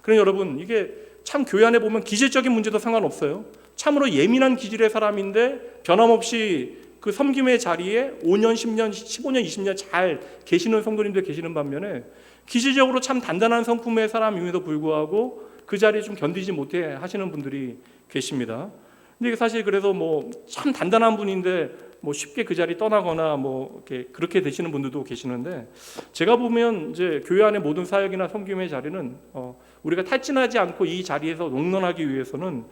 그러니 여러분 이게 참 교회 안에 보면 기질적인 문제도 상관없어요. 참으로 예민한 기질의 사람인데 변함없이 그 섬김의 자리에 5년, 10년, 15년, 20년 잘 계시는 성도님들 계시는 반면에 기질적으로 참 단단한 성품의 사람임에도 불구하고 그 자리에 좀 견디지 못해 하시는 분들이 계십니다. 근데 이게 사실 그래서 뭐 참 단단한 분인데 뭐 쉽게 그 자리 떠나거나 뭐 이렇게 그렇게 되시는 분들도 계시는데, 제가 보면 이제 교회 안의 모든 사역이나 섬김의 자리는 우리가 탈진하지 않고 이 자리에서 롱런하기 위해서는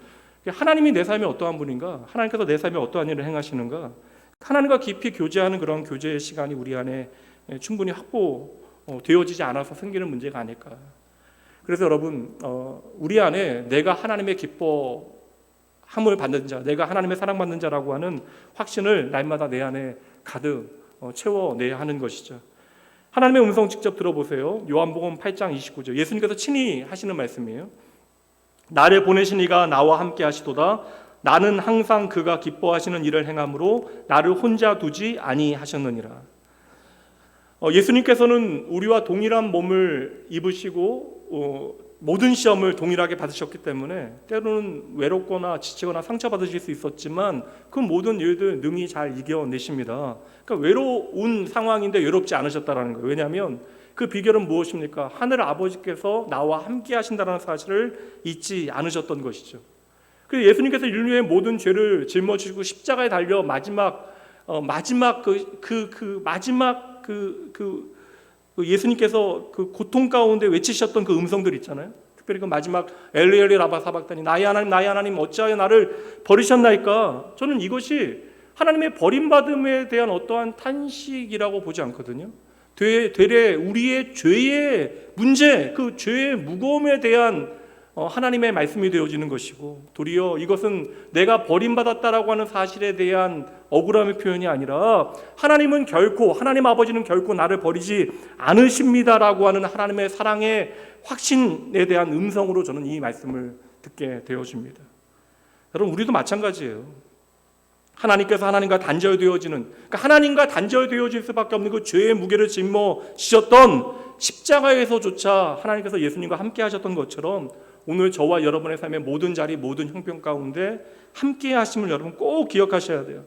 하나님이 내 삶에 어떠한 분인가, 하나님께서 내 삶에 어떠한 일을 행하시는가, 하나님과 깊이 교제하는 그런 교제의 시간이 우리 안에 충분히 확보되어지지 않아서 생기는 문제가 아닐까. 그래서 여러분 우리 안에 내가 하나님의 기뻐함을 받는 자, 내가 하나님의 사랑받는 자라고 하는 확신을 날마다 내 안에 가득 채워내야 하는 것이죠. 하나님의 음성 직접 들어보세요. 요한복음 8장 29절, 예수님께서 친히 하시는 말씀이에요. 나를 보내신 이가 나와 함께 하시도다. 나는 항상 그가 기뻐하시는 일을 행함으로 나를 혼자 두지 아니하셨느니라. 예수님께서는 우리와 동일한 몸을 입으시고 모든 시험을 동일하게 받으셨기 때문에 때로는 외롭거나 지치거나 상처받으실 수 있었지만 그 모든 일들 능히 잘 이겨내십니다. 그러니까 외로운 상황인데 외롭지 않으셨다는 거예요. 왜냐하면 그 비결은 무엇입니까? 하늘 아버지께서 나와 함께 하신다는 사실을 잊지 않으셨던 것이죠. 그래서 예수님께서 인류의 모든 죄를 짊어지시고 십자가에 달려 마지막 예수님께서 그 고통 가운데 외치셨던 그 음성들 있잖아요. 특별히 그 마지막 엘리 엘리 라바 사박다니, 나의 하나님 어찌하여 나를 버리셨나이까. 저는 이것이 하나님의 버림받음에 대한 어떠한 탄식이라고 보지 않거든요. 되레 우리의 죄의 문제, 그 죄의 무거움에 대한 하나님의 말씀이 되어지는 것이고, 도리어 이것은 내가 버림받았다라고 하는 사실에 대한 억울함의 표현이 아니라 하나님 아버지는 결코 나를 버리지 않으십니다라고 하는 하나님의 사랑의 확신에 대한 음성으로 저는 이 말씀을 듣게 되어집니다. 여러분 우리도 마찬가지예요. 하나님께서 하나님과 단절되어지는, 그러니까 하나님과 단절되어질 수밖에 없는 그 죄의 무게를 짊어지셨던 십자가에서조차 하나님께서 예수님과 함께 하셨던 것처럼 오늘 저와 여러분의 삶의 모든 자리, 모든 형편 가운데 함께 하심을 여러분 꼭 기억하셔야 돼요.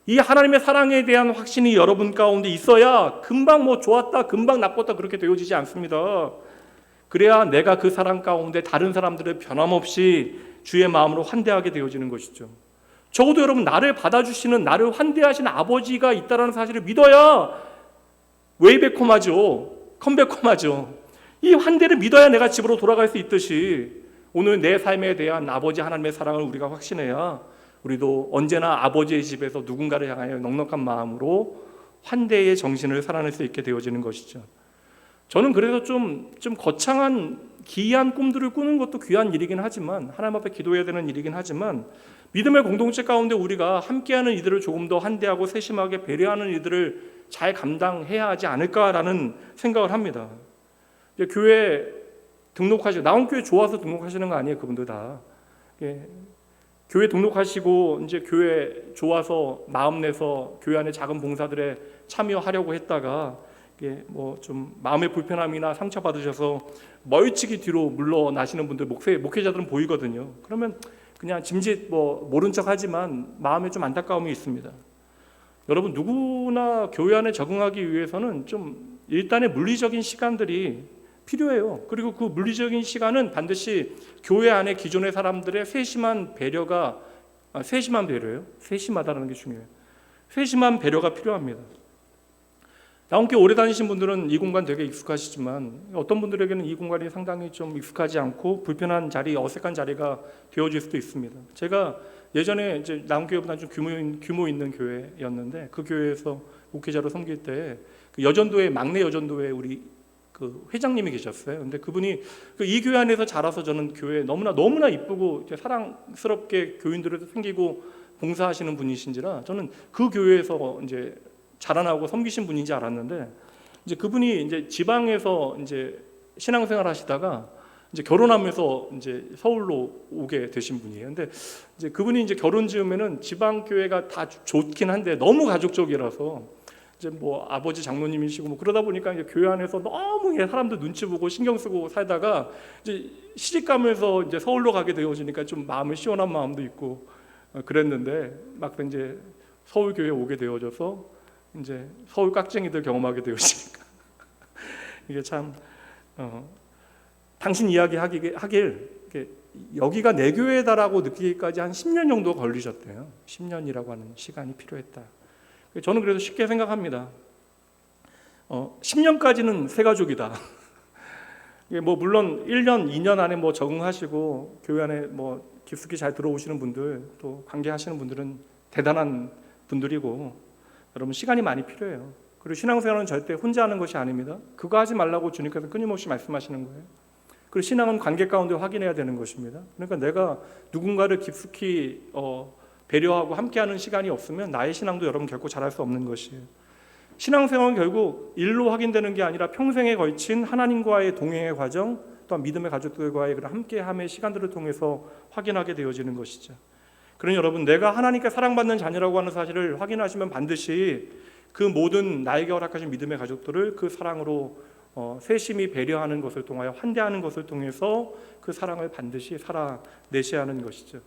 이 하나님의 사랑에 대한 확신이 여러분 가운데 있어야 금방 뭐 좋았다, 금방 나빴다 그렇게 되어지지 않습니다. 그래야 내가 그 사랑 가운데 다른 사람들을 변함없이 주의 마음으로 환대하게 되어지는 것이죠. 적어도 여러분 나를 받아주시는, 나를 환대하시는 아버지가 있다는 사실을 믿어야 웨이백홈하죠. 컴백홈하죠. 이 환대를 믿어야 내가 집으로 돌아갈 수 있듯이 오늘 내 삶에 대한 아버지 하나님의 사랑을 우리가 확신해야 우리도 언제나 아버지의 집에서 누군가를 향하여 넉넉한 마음으로 환대의 정신을 살아낼 수 있게 되어지는 것이죠. 저는 그래서 좀 거창한 기이한 꿈들을 꾸는 것도 귀한 일이긴 하지만, 하나님 앞에 기도해야 되는 일이긴 하지만, 믿음의 공동체 가운데 우리가 함께하는 이들을 조금 더 환대하고 세심하게 배려하는 이들을 잘 감당해야 하지 않을까라는 생각을 합니다. 이제 교회 등록하시고, 나온교회 좋아서 등록하시는 거 아니에요, 그분들 다. 교회 등록하시고 이제 교회 좋아서 마음 내서 교회 안에 작은 봉사들에 참여하려고 했다가 뭐 좀 마음의 불편함이나 상처 받으셔서 멀찍이 뒤로 물러나시는 분들, 목회자들은 보이거든요. 그러면 그냥 짐짓 모른 척 하지만 마음에 좀 안타까움이 있습니다. 여러분 누구나 교회 안에 적응하기 위해서는 좀 일단의 물리적인 시간들이 필요해요. 그리고 그 물리적인 시간은 반드시 교회 안에 기존의 사람들의 세심한 배려예요. 세심하다는 게 중요해요. 세심한 배려가 필요합니다. 나온교회 오래 다니신 분들은 이 공간 되게 익숙하시지만 어떤 분들에게는 이 공간이 상당히 좀 익숙하지 않고 불편한 자리, 어색한 자리가 되어질 수도 있습니다. 제가 예전에 이제 나온교회보다 좀 규모 있는 교회였는데 그 교회에서 목회자로 섬길 때 그 여전도회 막내 여전도회 우리 그 회장님이 계셨어요. 근데 그분이 이 교회 안에서 자라서 저는 교회 너무나 이쁘고 사랑스럽게 교인들을 섬기고 봉사하시는 분이신지라 저는 그 교회에서 이제 자라나고 섬기신 분인지 알았는데 이제 그분이 이제 지방에서 이제 신앙생활 하시다가 이제 결혼하면서 이제 서울로 오게 되신 분이에요. 근데 이제 그분이 이제 결혼 즈음에는 지방 교회가 다 좋긴 한데 너무 가족적이라서 이제 뭐 아버지 장로님이시고 뭐 그러다 보니까 이제 교회 안에서 너무 사람들 눈치 보고 신경 쓰고 살다가 이제 시집 가면서 이제 서울로 가게 되어지니까 좀 마음을 시원한 마음도 있고 그랬는데 막상 이제 서울 교회에 오게 되어져서 이제 서울 깍쟁이들 경험하게 되어지니까 이게 참 당신 이야기 하길 여기가 내 교회다라고 느끼기까지 한 10년 정도 걸리셨대요. 10년이라고 하는 시간이 필요했다. 저는 그래서 쉽게 생각합니다. 10년까지는 새 가족이다. 뭐 물론 1년, 2년 안에 뭐 적응하시고 교회 안에 뭐 깊숙이 잘 들어오시는 분들 또 관계하시는 분들은 대단한 분들이고 여러분 시간이 많이 필요해요. 그리고 신앙생활은 절대 혼자 하는 것이 아닙니다. 그거 하지 말라고 주님께서 끊임없이 말씀하시는 거예요. 그리고 신앙은 관계 가운데 확인해야 되는 것입니다. 그러니까 내가 누군가를 깊숙이 배려하고 함께하는 시간이 없으면 나의 신앙도 여러분 결코 잘할 수 없는 것이에요. 신앙생활은 결국 일로 확인되는 게 아니라 평생에 걸친 하나님과의 동행의 과정, 또한 믿음의 가족들과의 그런 함께함의 시간들을 통해서 확인하게 되어지는 것이죠. 그러니 여러분 내가 하나님께 사랑받는 자녀라고 하는 사실을 확인하시면 반드시 그 모든 나에게 허락하신 믿음의 가족들을 그 사랑으로 세심히 배려하는 것을 통하여 환대하는 것을 통해서 그 사랑을 반드시 살아내셔야 하는 것이죠.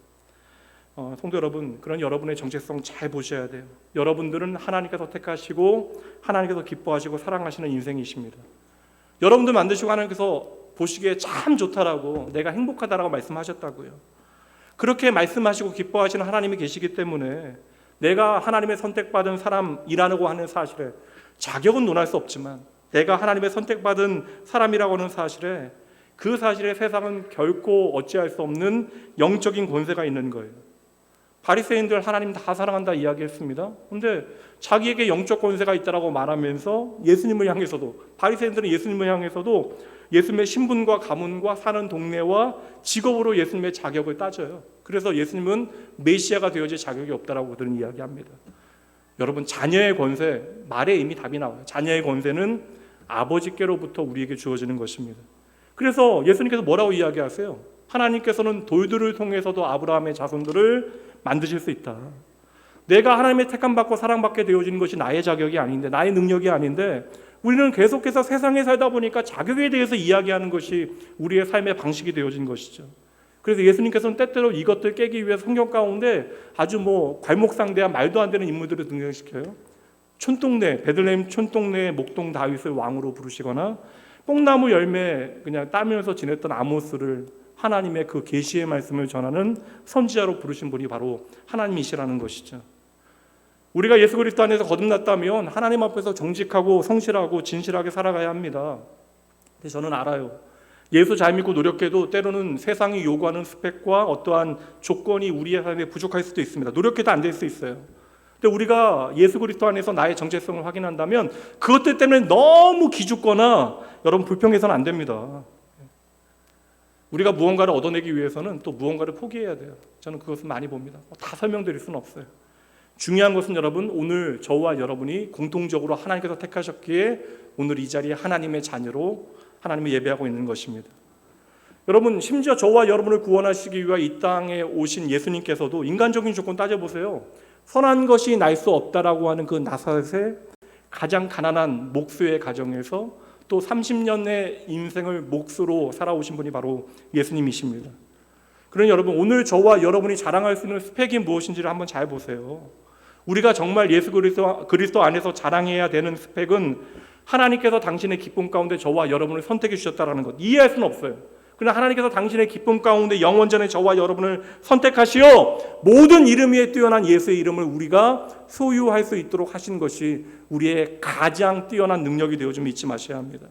성도 여러분, 그런 여러분의 정체성 잘 보셔야 돼요. 여러분들은 하나님께서 택하시고 하나님께서 기뻐하시고 사랑하시는 인생이십니다. 여러분들 만드시고 하나님께서 보시기에 참 좋다라고 내가 행복하다라고 말씀하셨다고요. 그렇게 말씀하시고 기뻐하시는 하나님이 계시기 때문에 내가 하나님의 선택받은 사람이라고 하는 사실에 자격은 논할 수 없지만 내가 하나님의 선택받은 사람이라고 하는 사실에 그 사실에 세상은 결코 어찌할 수 없는 영적인 권세가 있는 거예요. 바리새인들 하나님 다 사랑한다 이야기했습니다. 그런데 자기에게 영적 권세가 있다라고 말하면서 예수님을 향해서도 바리새인들은 예수님을 향해서도 예수님의 신분과 가문과 사는 동네와 직업으로 예수님의 자격을 따져요. 그래서 예수님은 메시아가 되어질 자격이 없다라고 그들은 이야기합니다. 여러분 자녀의 권세 말에 이미 답이 나와요. 자녀의 권세는 아버지께로부터 우리에게 주어지는 것입니다. 그래서 예수님께서 뭐라고 이야기하세요? 하나님께서는 돌들을 통해서도 아브라함의 자손들을 만드실 수 있다. 내가 하나님의 택함받고 사랑받게 되어지는 것이 나의 자격이 아닌데 나의 능력이 아닌데 우리는 계속해서 세상에 살다 보니까 자격에 대해서 이야기하는 것이 우리의 삶의 방식이 되어진 것이죠. 그래서 예수님께서는 때때로 이것들 깨기 위해 성경 가운데 아주 괄목상대한 말도 안 되는 인물들을 등장시켜요. 베들레헴 촌동네의 목동 다윗을 왕으로 부르시거나 뽕나무 열매 그냥 따면서 지냈던 아모스를 하나님의 그 계시의 말씀을 전하는 선지자로 부르신 분이 바로 하나님이시라는 것이죠. 우리가 예수 그리스도 안에서 거듭났다면 하나님 앞에서 정직하고 성실하고 진실하게 살아가야 합니다. 근데 저는 알아요. 예수 잘 믿고 노력해도 때로는 세상이 요구하는 스펙과 어떠한 조건이 우리의 삶에 부족할 수도 있습니다. 노력해도 안 될 수 있어요. 근데 우리가 예수 그리스도 안에서 나의 정체성을 확인한다면 그것들 때문에 너무 기죽거나 여러분 불평해서는 안 됩니다. 우리가 무언가를 얻어내기 위해서는 또 무언가를 포기해야 돼요. 저는 그것을 많이 봅니다. 다 설명드릴 수는 없어요. 중요한 것은 여러분 오늘 저와 여러분이 공통적으로 하나님께서 택하셨기에 오늘 이 자리에 하나님의 자녀로 하나님을 예배하고 있는 것입니다. 여러분 심지어 저와 여러분을 구원하시기 위해 이 땅에 오신 예수님께서도 인간적인 조건 따져보세요. 선한 것이 날 수 없다라고 하는 그 나사렛의 가장 가난한 목수의 가정에서 또 30년의 인생을 몫으로 살아오신 분이 바로 예수님이십니다. 그러니 여러분 오늘 저와 여러분이 자랑할 수 있는 스펙이 무엇인지를 한번 잘 보세요. 우리가 정말 예수 그리스도 안에서 자랑해야 되는 스펙은 하나님께서 당신의 기쁨 가운데 저와 여러분을 선택해 주셨다는 것 이해할 수는 없어요. 그러나 하나님께서 당신의 기쁨 가운데 영원전에 저와 여러분을 선택하시어 모든 이름 위에 뛰어난 예수의 이름을 우리가 소유할 수 있도록 하신 것이 우리의 가장 뛰어난 능력이 되어줌을 잊지 마셔야 합니다.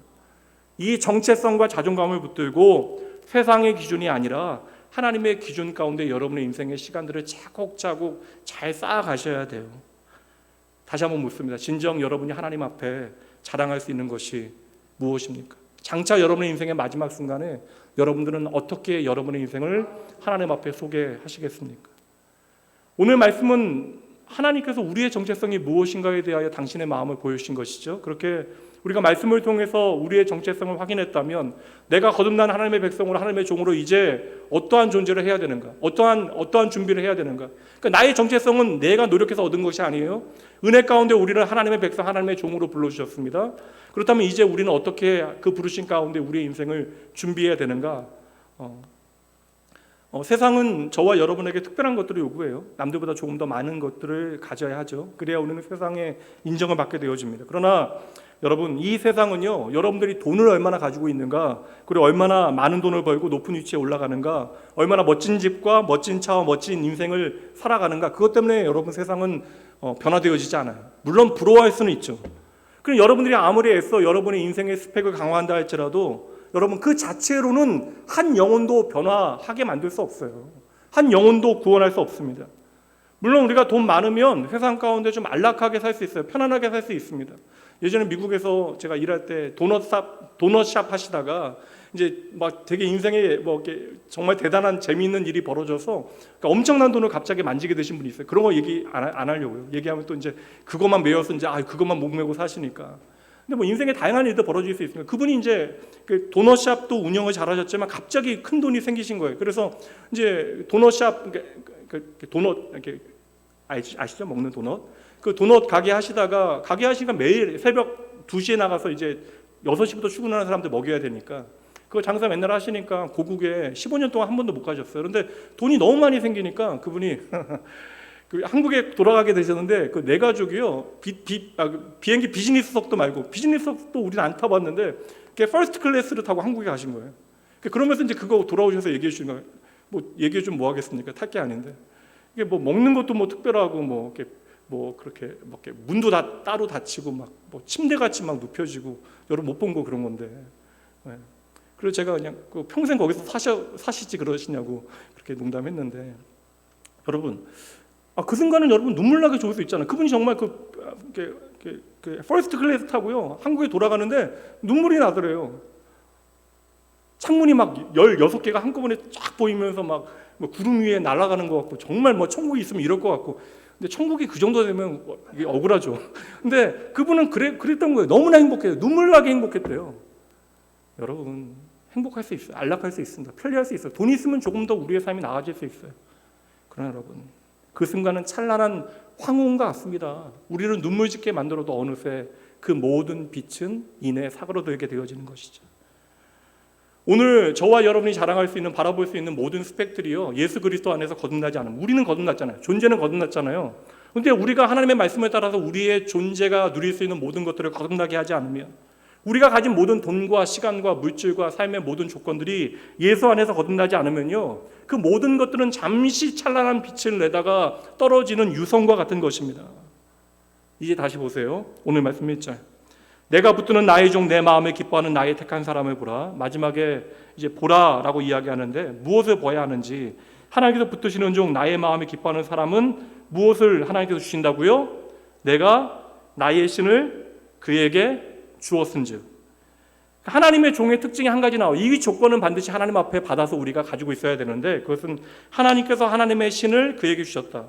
이 정체성과 자존감을 붙들고 세상의 기준이 아니라 하나님의 기준 가운데 여러분의 인생의 시간들을 차곡차곡 잘 쌓아가셔야 돼요. 다시 한번 묻습니다. 진정 여러분이 하나님 앞에 자랑할 수 있는 것이 무엇입니까? 장차 여러분의 인생의 마지막 순간에 여러분들은 어떻게 여러분의 인생을 하나님 앞에 소개하시겠습니까? 오늘 말씀은 하나님께서 우리의 정체성이 무엇인가에 대하여 당신의 마음을 보여주신 것이죠. 그렇게 우리가 말씀을 통해서 우리의 정체성을 확인했다면 내가 거듭난 하나님의 백성으로 하나님의 종으로 이제 어떠한 존재를 해야 되는가, 어떠한 준비를 해야 되는가. 그러니까 나의 정체성은 내가 노력해서 얻은 것이 아니에요. 은혜 가운데 우리를 하나님의 백성, 하나님의 종으로 불러주셨습니다. 그렇다면 이제 우리는 어떻게 그 부르신 가운데 우리의 인생을 준비해야 되는가? 세상은 저와 여러분에게 특별한 것들을 요구해요. 남들보다 조금 더 많은 것들을 가져야 하죠. 그래야 우리는 세상에 인정을 받게 되어집니다. 그러나 여러분, 이 세상은요, 여러분들이 돈을 얼마나 가지고 있는가, 그리고 얼마나 많은 돈을 벌고 높은 위치에 올라가는가, 얼마나 멋진 집과 멋진 차와 멋진 인생을 살아가는가, 그것 때문에 여러분 세상은 변화되어지지 않아요. 물론 부러워할 수는 있죠. 그럼 여러분들이 아무리 애써 여러분의 인생의 스펙을 강화한다 할지라도 여러분 그 자체로는 한 영혼도 변화하게 만들 수 없어요. 한 영혼도 구원할 수 없습니다. 물론 우리가 돈 많으면 세상 가운데 좀 안락하게 살 수 있어요. 편안하게 살 수 있습니다. 예전에 미국에서 제가 일할 때 도넛샵 하시다가 이제 막 되게 인생에 뭐 이렇게 정말 대단한 재미있는 일이 벌어져서 그러니까 엄청난 돈을 갑자기 만지게 되신 분이 있어요. 그런 거 얘기 안 하려고요. 얘기하면 또 이제 그것만 메워서 이제 그것만 목매고 사시니까. 근데 뭐 인생에 다양한 일도 벌어질 수 있으니까 그분이 이제 그 도넛샵도 운영을 잘하셨지만 갑자기 큰 돈이 생기신 거예요. 그래서 이제 도넛샵 그 도넛 이렇게 아시죠? 먹는 도넛. 그 도넛 가게 하시다가 가게 하시니까 매일 새벽 2시에 나가서 이제 6시부터 출근하는 사람들 먹여야 되니까 그거 장사 맨날 하시니까 고국에 15년 동안 한 번도 못 가셨어요. 그런데 돈이 너무 많이 생기니까 그분이 한국에 돌아가게 되셨는데 그 내 가족이요 비행기 비즈니스석도 말고 비즈니스석도 우리는 안 타봤는데 퍼스트 클래스를 타고 한국에 가신 거예요. 그러면서 이제 그거 돌아오셔서 얘기해 주시는 거예요. 뭐 얘기해 좀 뭐 하겠습니까? 탈 게 아닌데 이게 뭐 먹는 것도 뭐 특별하고 뭐 이렇게 뭐 그렇게 막 문도 다 따로 닫히고 막 뭐 침대 같이 막 눕혀지고 여러분 못 본 거 그런 건데. 네. 그래서 제가 그냥 평생 거기서 사시지 그러시냐고 그렇게 농담했는데 여러분. 그 순간은 여러분 눈물 나게 좋을 수 있잖아요. 그분이 정말 퍼스트 클래스 타고요 한국에 돌아가는데 눈물이 나더래요. 창문이 막 16개가 한꺼번에 쫙 보이면서 막 뭐 구름 위에 날아가는 것 같고 정말 뭐 천국이 있으면 이럴 것 같고 근데 천국이 그 정도 되면 이게 억울하죠. 근데 그분은 그랬던 거예요. 너무나 행복해요. 눈물 나게 행복했대요. 여러분 행복할 수 있어요. 안락할 수 있습니다. 편리할 수 있어요. 돈이 있으면 조금 더 우리의 삶이 나아질 수 있어요. 그러나 여러분 그 순간은 찬란한 황혼과 같습니다. 우리를 눈물 짓게 만들어도 어느새 그 모든 빛은 이내 사그러들게 되어지는 것이죠. 오늘 저와 여러분이 자랑할 수 있는 바라볼 수 있는 모든 스펙들이요 예수 그리스도 안에서 거듭나지 않으면 우리는 거듭났잖아요. 존재는 거듭났잖아요. 그런데 우리가 하나님의 말씀에 따라서 우리의 존재가 누릴 수 있는 모든 것들을 거듭나게 하지 않으면 우리가 가진 모든 돈과 시간과 물질과 삶의 모든 조건들이 예수 안에서 거듭나지 않으면요 그 모든 것들은 잠시 찬란한 빛을 내다가 떨어지는 유성과 같은 것입니다. 이제 다시 보세요. 오늘 말씀 1절 내가 붙드는 나의 종 내 마음에 기뻐하는 나의 택한 사람을 보라. 마지막에 이제 보라라고 이야기하는데 무엇을 보아야 하는지 하나님께서 붙드시는 종 나의 마음에 기뻐하는 사람은 무엇을 하나님께서 주신다고요? 내가 나의 신을 그에게 주었은즉 하나님의 종의 특징이 한 가지 나와요. 이 조건은 반드시 하나님 앞에 받아서 우리가 가지고 있어야 되는데 그것은 하나님께서 하나님의 신을 그에게 주셨다.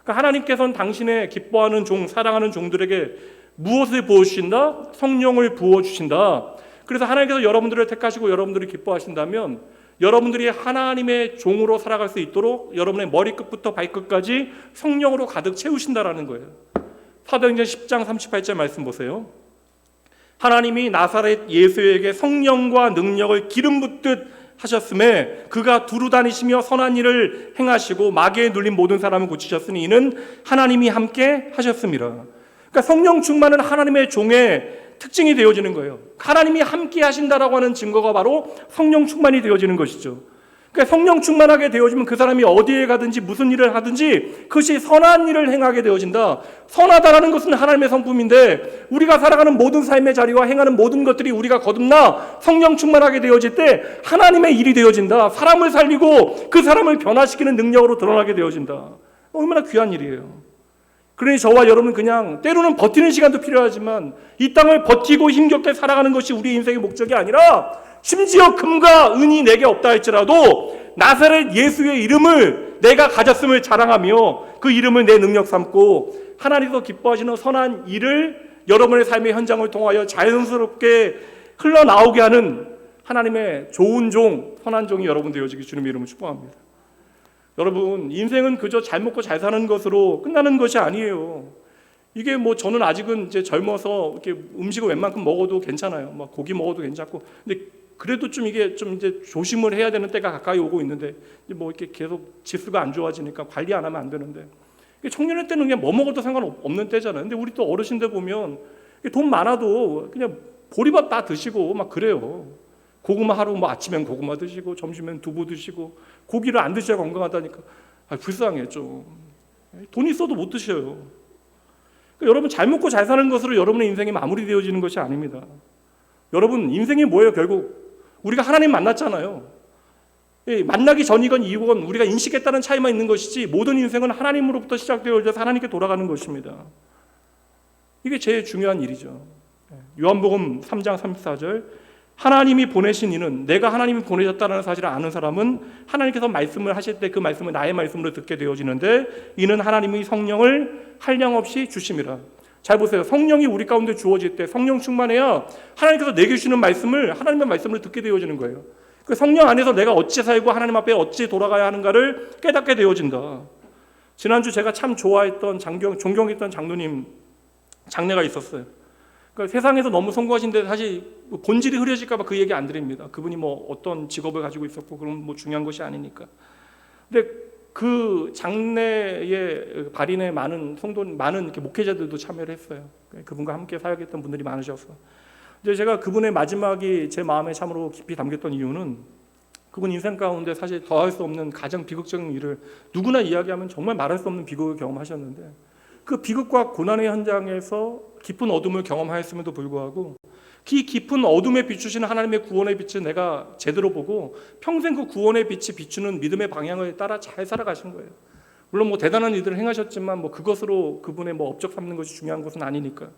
그러니까 하나님께서는 당신의 기뻐하는 종, 사랑하는 종들에게 무엇을 부어주신다? 성령을 부어주신다. 그래서 하나님께서 여러분들을 택하시고 여러분들이 기뻐하신다면 여러분들이 하나님의 종으로 살아갈 수 있도록 여러분의 머리끝부터 발끝까지 성령으로 가득 채우신다라는 거예요. 사도행전 10장 38절 말씀 보세요. 하나님이 나사렛 예수에게 성령과 능력을 기름 붓듯 하셨음에 그가 두루 다니시며 선한 일을 행하시고 마귀에 눌린 모든 사람을 고치셨으니 이는 하나님이 함께 하셨습니다. 그러니까 성령 충만은 하나님의 종의 특징이 되어지는 거예요. 하나님이 함께 하신다라고 하는 증거가 바로 성령 충만이 되어지는 것이죠. 그러니까 성령 충만하게 되어지면 그 사람이 어디에 가든지 무슨 일을 하든지 그것이 선한 일을 행하게 되어진다. 선하다라는 것은 하나님의 성품인데 우리가 살아가는 모든 삶의 자리와 행하는 모든 것들이 우리가 거듭나 성령 충만하게 되어질 때 하나님의 일이 되어진다. 사람을 살리고 그 사람을 변화시키는 능력으로 드러나게 되어진다. 얼마나 귀한 일이에요. 그러니 저와 여러분은 그냥 때로는 버티는 시간도 필요하지만 이 땅을 버티고 힘겹게 살아가는 것이 우리 인생의 목적이 아니라 심지어 금과 은이 내게 없다 할지라도 나사렛 예수의 이름을 내가 가졌음을 자랑하며 그 이름을 내 능력 삼고 하나님께서 기뻐하시는 선한 일을 여러분의 삶의 현장을 통하여 자연스럽게 흘러나오게 하는 하나님의 좋은 종, 선한 종이 여러분 되어지기 주님의 이름을 축복합니다. 여러분, 인생은 그저 잘 먹고 잘 사는 것으로 끝나는 것이 아니에요. 이게 뭐 저는 아직은 이제 젊어서 이렇게 음식을 웬만큼 먹어도 괜찮아요. 막 고기 먹어도 괜찮고. 근데 그래도 좀 이게 좀 이제 조심을 해야 되는 때가 가까이 오고 있는데 뭐 이렇게 계속 지수가 안 좋아지니까 관리 안 하면 안 되는데. 청년의 때는 그냥 뭐 먹어도 상관없는 때잖아요. 근데 우리 또 어르신들 보면 돈 많아도 그냥 보리밥 다 드시고 막 그래요. 고구마 하루 뭐 아침엔 고구마 드시고 점심엔 두부 드시고 고기를 안 드셔야 건강하다니까. 불쌍해 좀. 돈 있어도 못 드셔요. 그러니까 여러분 잘 먹고 잘 사는 것으로 여러분의 인생이 마무리되어지는 것이 아닙니다. 여러분 인생이 뭐예요? 결국 우리가 하나님 만났잖아요. 만나기 전이건 이후건 우리가 인식했다는 차이만 있는 것이지 모든 인생은 하나님으로부터 시작되어져서 하나님께 돌아가는 것입니다. 이게 제일 중요한 일이죠. 요한복음 3장 34절 하나님이 보내신 이는 내가 하나님이 보내셨다는 사실을 아는 사람은 하나님께서 말씀을 하실 때 그 말씀을 나의 말씀으로 듣게 되어지는데 이는 하나님이 성령을 한량없이 주심이라. 잘 보세요. 성령이 우리 가운데 주어질 때 성령 충만해야 하나님께서 내게 주시는 말씀을 하나님의 말씀을 듣게 되어지는 거예요. 그 성령 안에서 내가 어찌 살고 하나님 앞에 어찌 돌아가야 하는가를 깨닫게 되어진다. 지난주 제가 참 좋아했던 존경했던 장로님 장례가 있었어요. 그러니까 세상에서 너무 성공하신데 사실 본질이 흐려질까 봐 그 얘기 안 드립니다. 그분이 뭐 어떤 직업을 가지고 있었고 그런 뭐 중요한 것이 아니니까. 근데 그 장례에 발인에 많은 이렇게 목회자들도 참여를 했어요. 그분과 함께 사역했던 분들이 많으셔서. 이제 제가 그분의 마지막이 제 마음에 참으로 깊이 담겼던 이유는 그분 인생 가운데 사실 더할 수 없는 가장 비극적인 일을 누구나 이야기하면 정말 말할 수 없는 비극을 경험하셨는데 그 비극과 고난의 현장에서 깊은 어둠을 경험하였음에도 불구하고 그 깊은 어둠에 비추시는 하나님의 구원의 빛을 내가 제대로 보고 평생 그 구원의 빛이 비추는 믿음의 방향을 따라 잘 살아가신 거예요. 물론 뭐 대단한 일들을 행하셨지만 뭐 그것으로 그분의 뭐 업적 삼는 것이 중요한 것은 아니니까.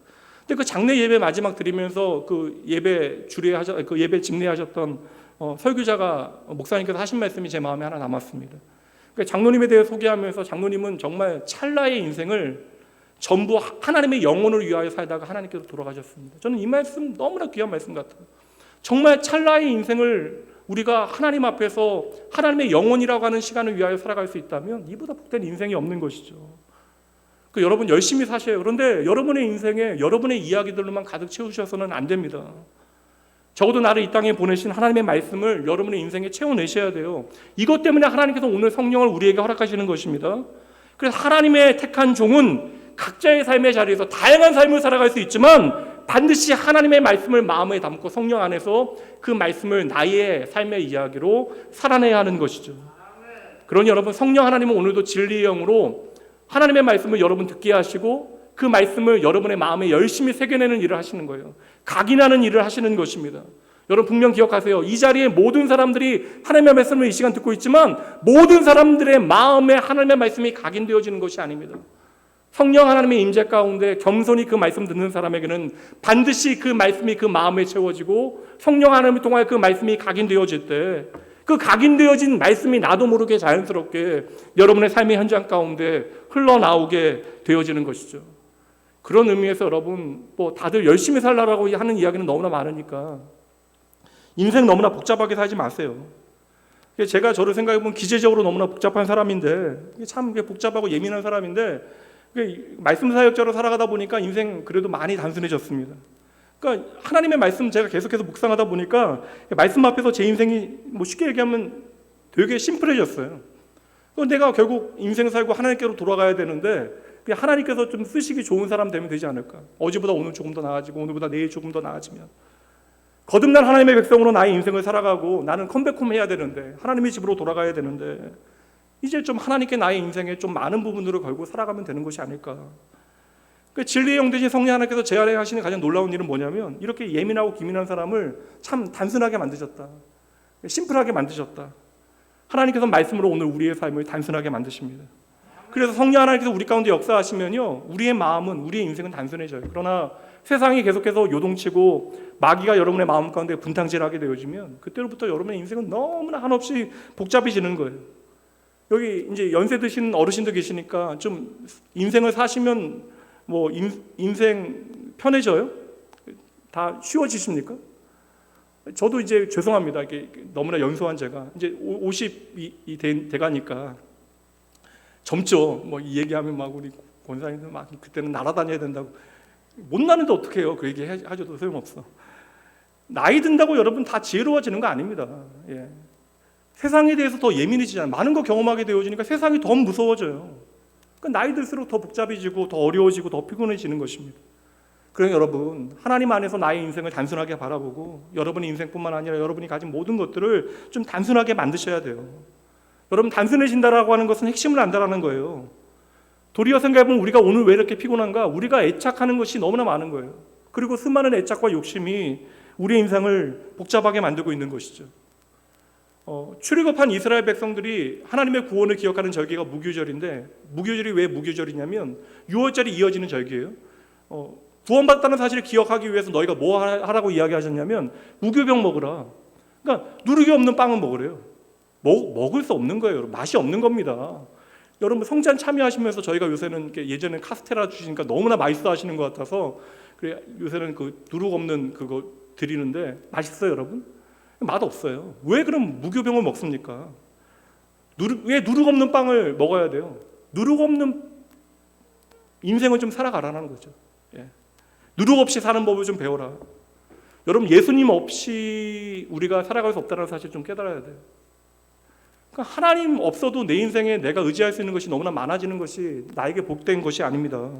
근데 그 장례 예배 마지막 드리면서 그 예배 집례하셨던 설교자가 목사님께서 하신 말씀이 제 마음에 하나 남았습니다. 그러니까 장로님에 대해 소개하면서 장로님은 정말 찰나의 인생을 전부 하나님의 영혼을 위하여 살다가 하나님께로 돌아가셨습니다. 저는 이 말씀 너무나 귀한 말씀 같아요. 정말 찰나의 인생을 우리가 하나님 앞에서 하나님의 영혼이라고 하는 시간을 위하여 살아갈 수 있다면 이보다 복된 인생이 없는 것이죠. 여러분 열심히 사셔요. 그런데 여러분의 인생에 여러분의 이야기들로만 가득 채우셔서는 안 됩니다. 적어도 나를 이 땅에 보내신 하나님의 말씀을 여러분의 인생에 채워내셔야 돼요. 이것 때문에 하나님께서 오늘 성령을 우리에게 허락하시는 것입니다. 그래서 하나님의 택한 종은 각자의 삶의 자리에서 다양한 삶을 살아갈 수 있지만 반드시 하나님의 말씀을 마음에 담고 성령 안에서 그 말씀을 나의 삶의 이야기로 살아내야 하는 것이죠. 그러니 여러분 성령 하나님은 오늘도 진리의 영으로 하나님의 말씀을 여러분 듣게 하시고 그 말씀을 여러분의 마음에 열심히 새겨내는 일을 하시는 거예요. 각인하는 일을 하시는 것입니다. 여러분 분명 기억하세요. 이 자리에 모든 사람들이 하나님의 말씀을 이 시간 듣고 있지만 모든 사람들의 마음에 하나님의 말씀이 각인되어지는 것이 아닙니다. 성령 하나님의 임재 가운데 겸손히 그 말씀 듣는 사람에게는 반드시 그 말씀이 그 마음에 채워지고 성령 하나님을 통하여 그 말씀이 각인되어질 때 그 각인되어진 말씀이 나도 모르게 자연스럽게 여러분의 삶의 현장 가운데 흘러나오게 되어지는 것이죠. 그런 의미에서 여러분 뭐 다들 열심히 살라고 하는 이야기는 너무나 많으니까 인생 너무나 복잡하게 살지 마세요. 제가 저를 생각해보면 기재적으로 너무나 복잡한 사람인데 참 복잡하고 예민한 사람인데 말씀 사역자로 살아가다 보니까 인생 그래도 많이 단순해졌습니다. 그러니까 하나님의 말씀 제가 계속해서 묵상하다 보니까 말씀 앞에서 제 인생이 뭐 쉽게 얘기하면 되게 심플해졌어요. 내가 결국 인생 살고 하나님께로 돌아가야 되는데 하나님께서 좀 쓰시기 좋은 사람 되면 되지 않을까. 어제보다 오늘 조금 더 나아지고 오늘보다 내일 조금 더 나아지면, 거듭난 하나님의 백성으로 나의 인생을 살아가고 나는 컴백홈 해야 되는데, 하나님의 집으로 돌아가야 되는데, 이제 좀 하나님께 나의 인생에 좀 많은 부분들을 걸고 살아가면 되는 것이 아닐까. 그러니까 진리의 영 되신 성령 하나님께서 제 안에 하시는 가장 놀라운 일은 뭐냐면, 이렇게 예민하고 기민한 사람을 참 단순하게 만드셨다. 심플하게 만드셨다. 하나님께서 말씀으로 오늘 우리의 삶을 단순하게 만드십니다. 그래서 성령 하나님께서 우리 가운데 역사하시면요, 우리의 마음은, 우리의 인생은 단순해져요. 그러나 세상이 계속해서 요동치고 마귀가 여러분의 마음 가운데 분탕질하게 되어지면, 그때로부터 여러분의 인생은 너무나 한없이 복잡해지는 거예요. 여기 이제 연세 드신 어르신도 계시니까 좀 인생을 사시면 뭐 인생 편해져요? 다 쉬워지십니까? 저도 이제 죄송합니다. 이게 너무나 연소한 제가 이제 50이 돼가니까 젊죠. 뭐 이 얘기하면 막 우리 권사님들 막 그때는 날아다녀야 된다고. 못 나는데 어떻게 해요? 그 얘기 하셔도 소용없어. 나이 든다고 여러분 다 지혜로워지는 거 아닙니다. 예. 세상에 대해서 더 예민해지잖아요. 많은 거 경험하게 되어지니까 세상이 더 무서워져요. 그러니까 나이 들수록 더 복잡해지고 더 어려워지고 더 피곤해지는 것입니다. 그러니 여러분, 하나님 안에서 나의 인생을 단순하게 바라보고, 여러분의 인생뿐만 아니라 여러분이 가진 모든 것들을 좀 단순하게 만드셔야 돼요. 여러분, 단순해진다라고 하는 것은 핵심을 안다라는 거예요. 도리어 생각해보면 우리가 오늘 왜 이렇게 피곤한가? 우리가 애착하는 것이 너무나 많은 거예요. 그리고 수많은 애착과 욕심이 우리의 인생을 복잡하게 만들고 있는 것이죠. 출애굽한 이스라엘 백성들이 하나님의 구원을 기억하는 절기가 무교절인데, 무교절이 왜 무교절이냐면 6월절이 이어지는 절기예요. 구원받았다는 사실을 기억하기 위해서 너희가 뭐 하라고 이야기하셨냐면, 무교병 먹으라. 그러니까 누룩이 없는 빵은 먹으래요. 먹을 수 없는 거예요. 맛이 없는 겁니다. 여러분 성찬 참여하시면서 저희가 요새는 예전에 카스테라 주시니까 너무나 맛있어 하시는 것 같아서 그래 요새는 그 누룩 없는 그거 드리는데, 맛있어요 여러분? 맛 없어요. 왜 그럼 무교병을 먹습니까? 왜 누룩 없는 빵을 먹어야 돼요? 누룩 없는 인생을 좀 살아가라는 거죠. 예. 누룩 없이 사는 법을 좀 배워라. 여러분, 예수님 없이 우리가 살아갈 수 없다는 사실 좀 깨달아야 돼요. 그러니까 하나님 없어도 내 인생에 내가 의지할 수 있는 것이 너무나 많아지는 것이 나에게 복된 것이 아닙니다.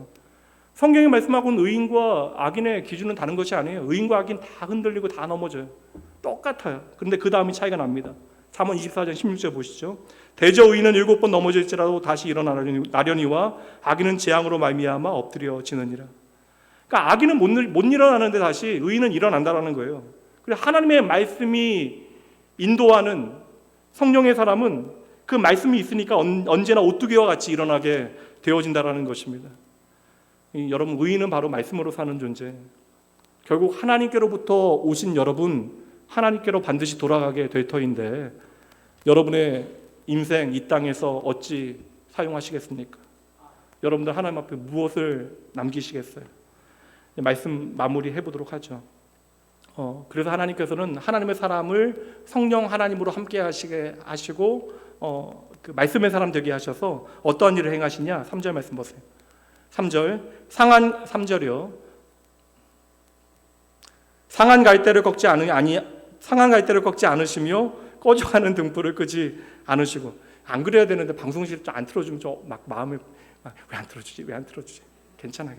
성경이 말씀하고는 의인과 악인의 기준은 다른 것이 아니에요. 의인과 악인 다 흔들리고 다 넘어져요. 똑같아요. 그런데 그 다음이 차이가 납니다. 잠언 24장 16절 보시죠. 대저 의인은 7번 넘어질지라도 다시 일어나려니와 악인은 재앙으로 말미암아 엎드려지느니라. 그러니까 악인은 못 일어나는데 다시 의인은 일어난다라는 거예요. 그래서 하나님의 말씀이 인도하는 성령의 사람은 그 말씀이 있으니까 언제나 오뚜기와 같이 일어나게 되어진다라는 것입니다. 여러분, 의인은 바로 말씀으로 사는 존재. 결국 하나님께로부터 오신 여러분, 하나님께로 반드시 돌아가게 될 터인데, 여러분의 인생 이 땅에서 어찌 사용하시겠습니까? 여러분들 하나님 앞에 무엇을 남기시겠어요? 말씀 마무리해 보도록 하죠. 그래서 하나님께서는 하나님의 사람을 성령 하나님으로 함께 하시게 하시고 그 말씀의 사람 되게 하셔서 어떠한 일을 행하시냐? 3절 말씀 보세요. 3절, 3절이요. 상한 갈대를 꺾지 않으시며 꺼져가는 등불을 끄지 않으시고. 안 그래야 되는데 방송실 좀 안 틀어주면 저 막 마음을 왜 안 틀어주지? 괜찮아.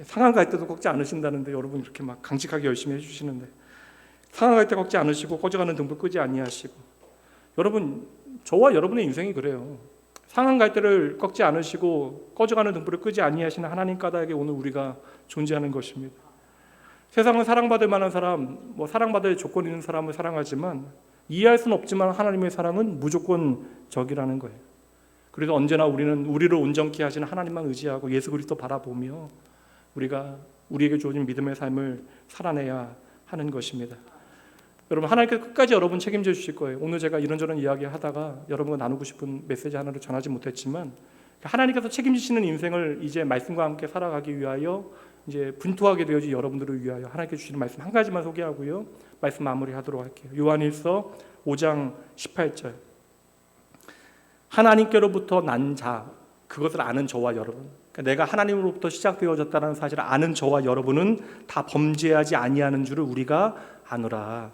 상한 갈대도 꺾지 않으신다는데 여러분 이렇게 막 강직하게 열심히 해주시는데, 상한 갈대 꺾지 않으시고 꺼져가는 등불 끄지 아니하시고. 여러분, 저와 여러분의 인생이 그래요. 상한 갈대를 꺾지 않으시고 꺼져가는 등불을 끄지 아니하시는 하나님 까닭에 오늘 우리가 존재하는 것입니다. 세상은 사랑받을 만한 사람, 사랑받을 조건 있는 사람을 사랑하지만 이해할 수는 없지만 하나님의 사랑은 무조건적이라는 거예요. 그래서 언제나 우리는 우리를 온전케 하시는 하나님만 의지하고 예수 그리스도 바라보며 우리가 우리에게 주어진 믿음의 삶을 살아내야 하는 것입니다. 여러분, 하나님께서 끝까지 여러분 책임져 주실 거예요. 오늘 제가 이런저런 이야기 하다가 여러분과 나누고 싶은 메시지 하나를 전하지 못했지만, 하나님께서 책임지시는 인생을 이제 말씀과 함께 살아가기 위하여 이제 분투하게 되어진 여러분들을 위하여 하나님께서 주시는 말씀 한 가지만 소개하고요, 말씀 마무리하도록 할게요. 요한일서 5장 18절. 하나님께로부터 난 자, 그것을 아는 저와 여러분, 그러니까 내가 하나님으로부터 시작되어졌다는 사실을 아는 저와 여러분은 다 범죄하지 아니하는 줄을 우리가 아노라.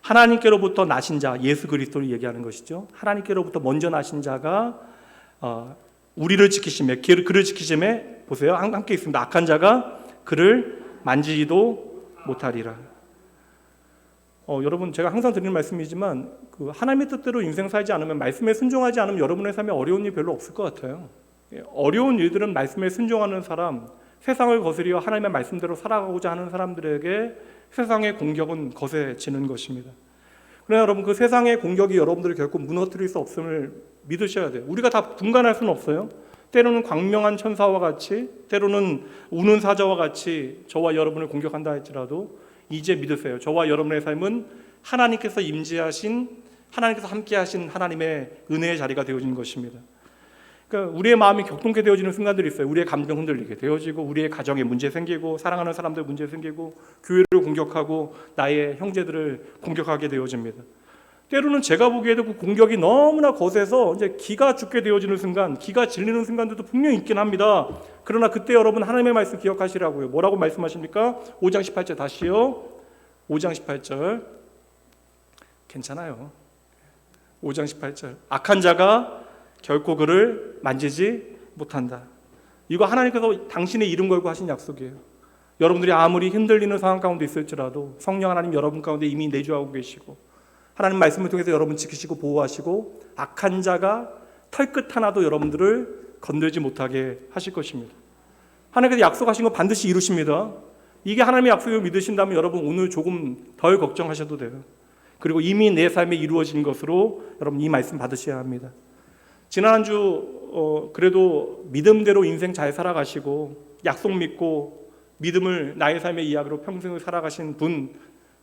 하나님께로부터 나신 자, 예수 그리스도를 얘기하는 것이죠. 하나님께로부터 먼저 나신 자가 우리를 지키심에, 그를 지키심에 보세요. 함께 있습니다. 악한 자가 그를 만지지도 못하리라. 여러분, 제가 항상 드리는 말씀이지만 그 하나님의 뜻대로 인생 살지 않으면, 말씀에 순종하지 않으면 여러분의 삶에 어려운 일 별로 없을 것 같아요. 어려운 일들은 말씀에 순종하는 사람, 세상을 거스려 하나님의 말씀대로 살아가고자 하는 사람들에게 세상의 공격은 거세지는 것입니다. 그러나 여러분, 그 세상의 공격이 여러분들을 결코 무너뜨릴 수 없음을 믿으셔야 돼요. 우리가 다 분간할 수는 없어요. 때로는 광명한 천사와 같이, 때로는 우는 사자와 같이 저와 여러분을 공격한다 할지라도 이제 믿으세요. 저와 여러분의 삶은 하나님께서 임재하신, 하나님께서 함께하신 하나님의 은혜의 자리가 되어지는 것입니다. 그러니까 우리의 마음이 격동케 되어지는 순간들이 있어요. 우리의 감정 흔들리게 되어지고, 우리의 가정에 문제 생기고, 사랑하는 사람들 문제 생기고, 교회를 공격하고, 나의 형제들을 공격하게 되어집니다. 때로는 제가 보기에도 그 공격이 너무나 거세서 이제 기가 죽게 되어지는 순간, 기가 질리는 순간들도 분명히 있긴 합니다. 그러나 그때 여러분 하나님의 말씀 기억하시라고요. 뭐라고 말씀하십니까? 5장 18절 다시요. 5장 18절. 괜찮아요. 5장 18절. 악한 자가 결코 그를 만지지 못한다. 이거 하나님께서 당신의 이름 걸고 하신 약속이에요. 여러분들이 아무리 흔들리는 상황 가운데 있을지라도 성령 하나님 여러분 가운데 이미 내주하고 계시고, 하나님 말씀을 통해서 여러분 지키시고 보호하시고, 악한 자가 털끝 하나도 여러분들을 건들지 못하게 하실 것입니다. 하나님께서 약속하신 거 반드시 이루십니다. 이게 하나님의 약속을 믿으신다면 여러분 오늘 조금 덜 걱정하셔도 돼요. 그리고 이미 내 삶에 이루어진 것으로 여러분 이 말씀 받으셔야 합니다. 지난 한 주 그래도 믿음대로 인생 잘 살아가시고, 약속 믿고 믿음을 나의 삶의 이야기로 평생을 살아가신 분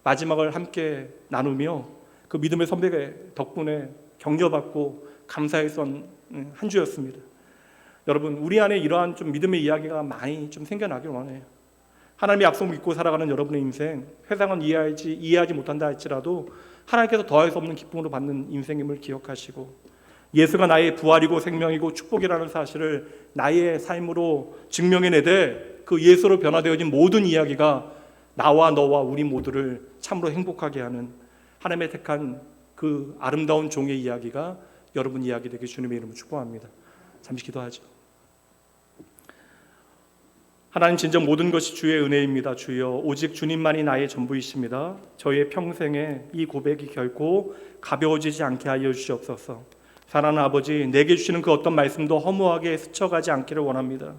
마지막을 함께 나누며 그 믿음의 선배 덕분에 격려받고 감사했던 한 주였습니다. 여러분, 우리 안에 이러한 좀 믿음의 이야기가 많이 좀 생겨나길 원해요. 하나님의 약속 믿고 살아가는 여러분의 인생, 세상은 이해하지 못한다 할지라도 하나님께서 더할 수 없는 기쁨으로 받는 인생임을 기억하시고, 예수가 나의 부활이고 생명이고 축복이라는 사실을 나의 삶으로 증명해내되 그 예수로 변화되어진 모든 이야기가 나와 너와 우리 모두를 참으로 행복하게 하는 하나님의 택한 그 아름다운 종의 이야기가 여러분 이야기 되게 주님의 이름으로 축복합니다. 잠시 기도하죠. 하나님, 진정 모든 것이 주의 은혜입니다. 주여, 오직 주님만이 나의 전부이십니다. 저의 평생에 이 고백이 결코 가벼워지지 않게 하여 주시옵소서. 사랑하는 아버지, 내게 주시는 그 어떤 말씀도 허무하게 스쳐가지 않기를 원합니다.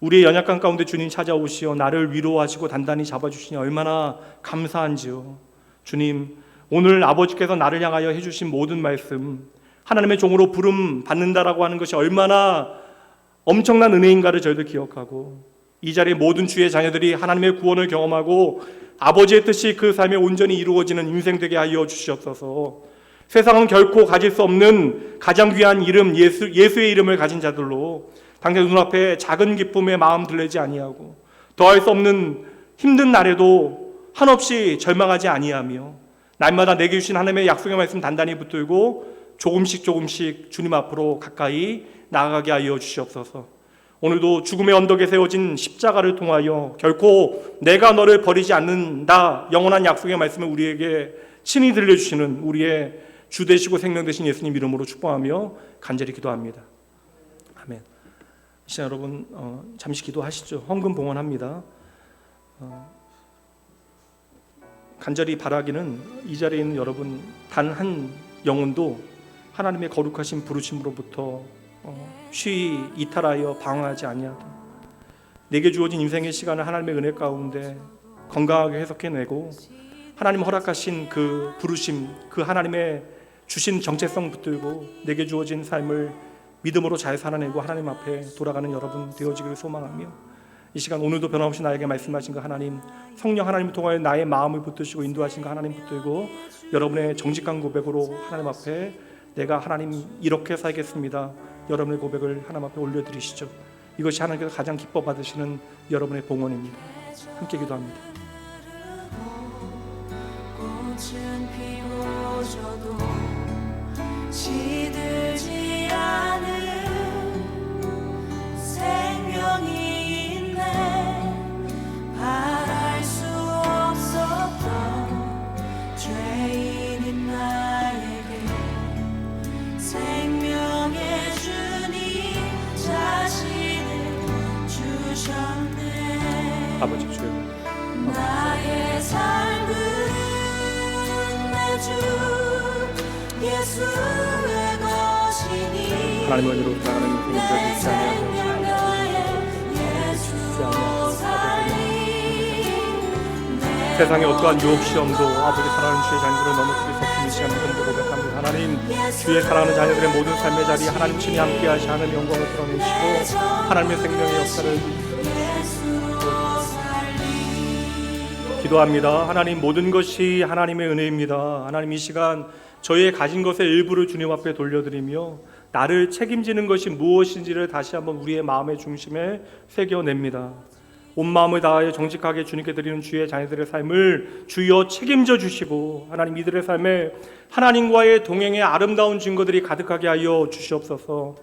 우리의 연약한 가운데 주님 찾아오시어 나를 위로하시고 단단히 잡아주시니 얼마나 감사한지요. 주님, 오늘 아버지께서 나를 향하여 해주신 모든 말씀, 하나님의 종으로 부름 받는다라고 하는 것이 얼마나 엄청난 은혜인가를 저희들 기억하고, 이 자리에 모든 주의 자녀들이 하나님의 구원을 경험하고 아버지의 뜻이 그 삶에 온전히 이루어지는 인생 되게 하여 주시옵소서. 세상은 결코 가질 수 없는 가장 귀한 이름, 예수의 이름을 가진 자들로 당장 눈앞에 작은 기쁨에 마음 들리지 아니하고, 더할 수 없는 힘든 날에도 한없이 절망하지 아니하며, 날마다 내게 주신 하나님의 약속의 말씀 단단히 붙들고 조금씩 주님 앞으로 가까이 나아가게 하여 주시옵소서. 오늘도 죽음의 언덕에 세워진 십자가를 통하여 결코 내가 너를 버리지 않는다, 영원한 약속의 말씀을 우리에게 친히 들려주시는 우리의 주 되시고 생명 되신 예수님 이름으로 축복하며 간절히 기도합니다. 아멘. 시간 여러분 잠시 기도하시죠. 헌금 봉헌합니다. 간절히 바라기는 이 자리에 있는 여러분 단 한 영혼도 하나님의 거룩하신 부르심으로부터 쉬이 이탈하여 방황하지 아니하도, 내게 주어진 인생의 시간을 하나님의 은혜 가운데 건강하게 해석해내고 하나님 허락하신 그 부르심, 그 하나님의 주신 정체성 붙들고 내게 주어진 삶을 믿음으로 잘 살아내고 하나님 앞에 돌아가는 여러분 되어지기를 소망하며, 이 시간 오늘도 변함없이 나에게 말씀하신 그 하나님, 성령 하나님을 통하여 나의 마음을 붙드시고 인도하신 그 하나님 붙들고 여러분의 정직한 고백으로 하나님 앞에 내가 하나님 이렇게 살겠습니다, 여러분의 고백을 하나님 앞에 올려드리시죠. 이것이 하나님께서 가장 기뻐 받으시는 여러분의 봉헌입니다. 함께 기도합니다. 꽃은 피워져도 시들지 않은 생명이 있네. 바랄 수 없었던 죄인인 나에게 생명의 주님 하나님의 은혜로 살아가는 인생을 되지 아니하옵소서. 세상의 어떠한 유혹 시험도 아버지 사랑하는 주의 자녀들을 넘어뜨릴 수 없음을 시간 믿음으로 고백합니다. 하나님, 주의 사랑하는 자녀들의 모든 삶의 자리 하나님 친히 함께하시 하는 영광을 드러내시고 하나님의 생명의 역사를 기도합니다. 하나님, 모든 것이 하나님의 은혜입니다. 하나님, 이 시간 저희의 가진 것의 일부를 주님 앞에 돌려드리며 나를 책임지는 것이 무엇인지를 다시 한번 우리의 마음의 중심에 새겨냅니다. 온 마음을 다하여 정직하게 주님께 드리는 주의 자녀들의 삶을 주여 책임져 주시고 하나님, 이들의 삶에 하나님과의 동행의 아름다운 증거들이 가득하게 하여 주시옵소서.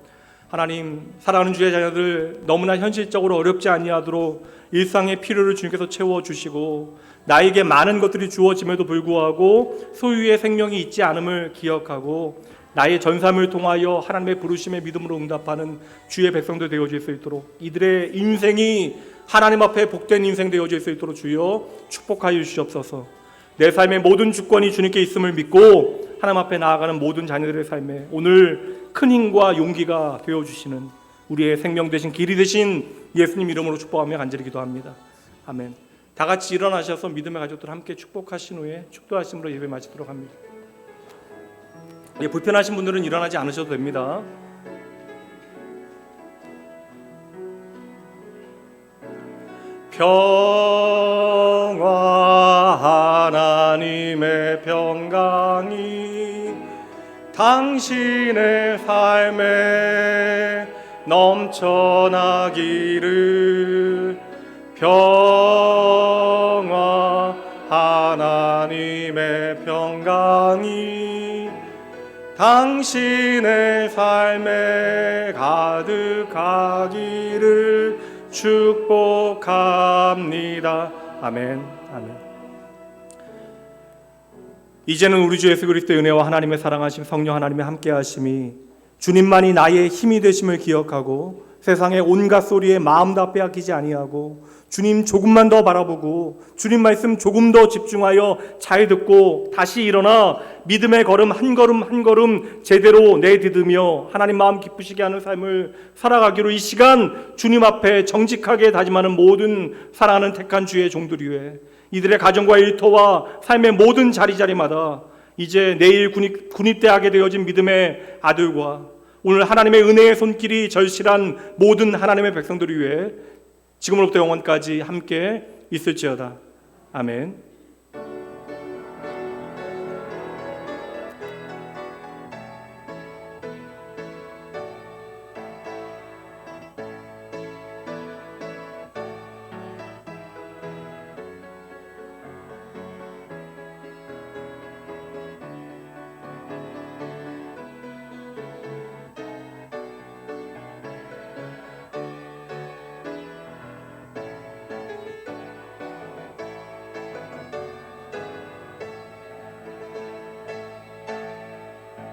하나님, 사랑하는 주의 자녀들 너무나 현실적으로 어렵지 아니하도록 일상의 필요를 주님께서 채워주시고 나에게 많은 것들이 주어짐에도 불구하고 소유의 생명이 있지 않음을 기억하고 나의 전삶을 통하여 하나님의 부르심에 믿음으로 응답하는 주의 백성들 되어질 수 있도록 이들의 인생이 하나님 앞에 복된 인생 되어질 수 있도록 주여 축복하여 주시옵소서. 내 삶의 모든 주권이 주님께 있음을 믿고 하나님 앞에 나아가는 모든 자녀들의 삶에 오늘 큰 힘과 용기가 되어주시는 우리의 생명 되신 길이 되신 예수님 이름으로 축복하며 간절히 기도합니다. 아멘. 다 같이 일어나셔서 믿음의 가족들 함께 축복하신 후에 축도하심으로 예배 마치도록 합니다. 불편하신 분들은 일어나지 않으셔도 됩니다. 평화 하나님의 평강이 당신의 삶에 넘쳐나기를. 평화 하나님의 평강이 당신의 삶에 가득하기를 축복합니다. 아멘. 아멘. 이제는 우리 주 예수 그리스도의 은혜와 하나님의 사랑하심 성령 하나님의 함께하심이 주님만이 나의 힘이 되심을 기억하고 세상의 온갖 소리에 마음 다 빼앗기지 아니하고 주님 조금만 더 바라보고 주님 말씀 조금 더 집중하여 잘 듣고 다시 일어나 믿음의 걸음 한 걸음 한 걸음 제대로 내딛으며 하나님 마음 기쁘시게 하는 삶을 살아가기로 이 시간 주님 앞에 정직하게 다짐하는 모든 사랑하는 택한 주의 종들 위해 이들의 가정과 일터와 삶의 모든 자리자리마다 이제 내일 군입대하게 되어진 믿음의 아들과 오늘 하나님의 은혜의 손길이 절실한 모든 하나님의 백성들을 위해 지금으로부터 영원까지 함께 있을지어다. 아멘.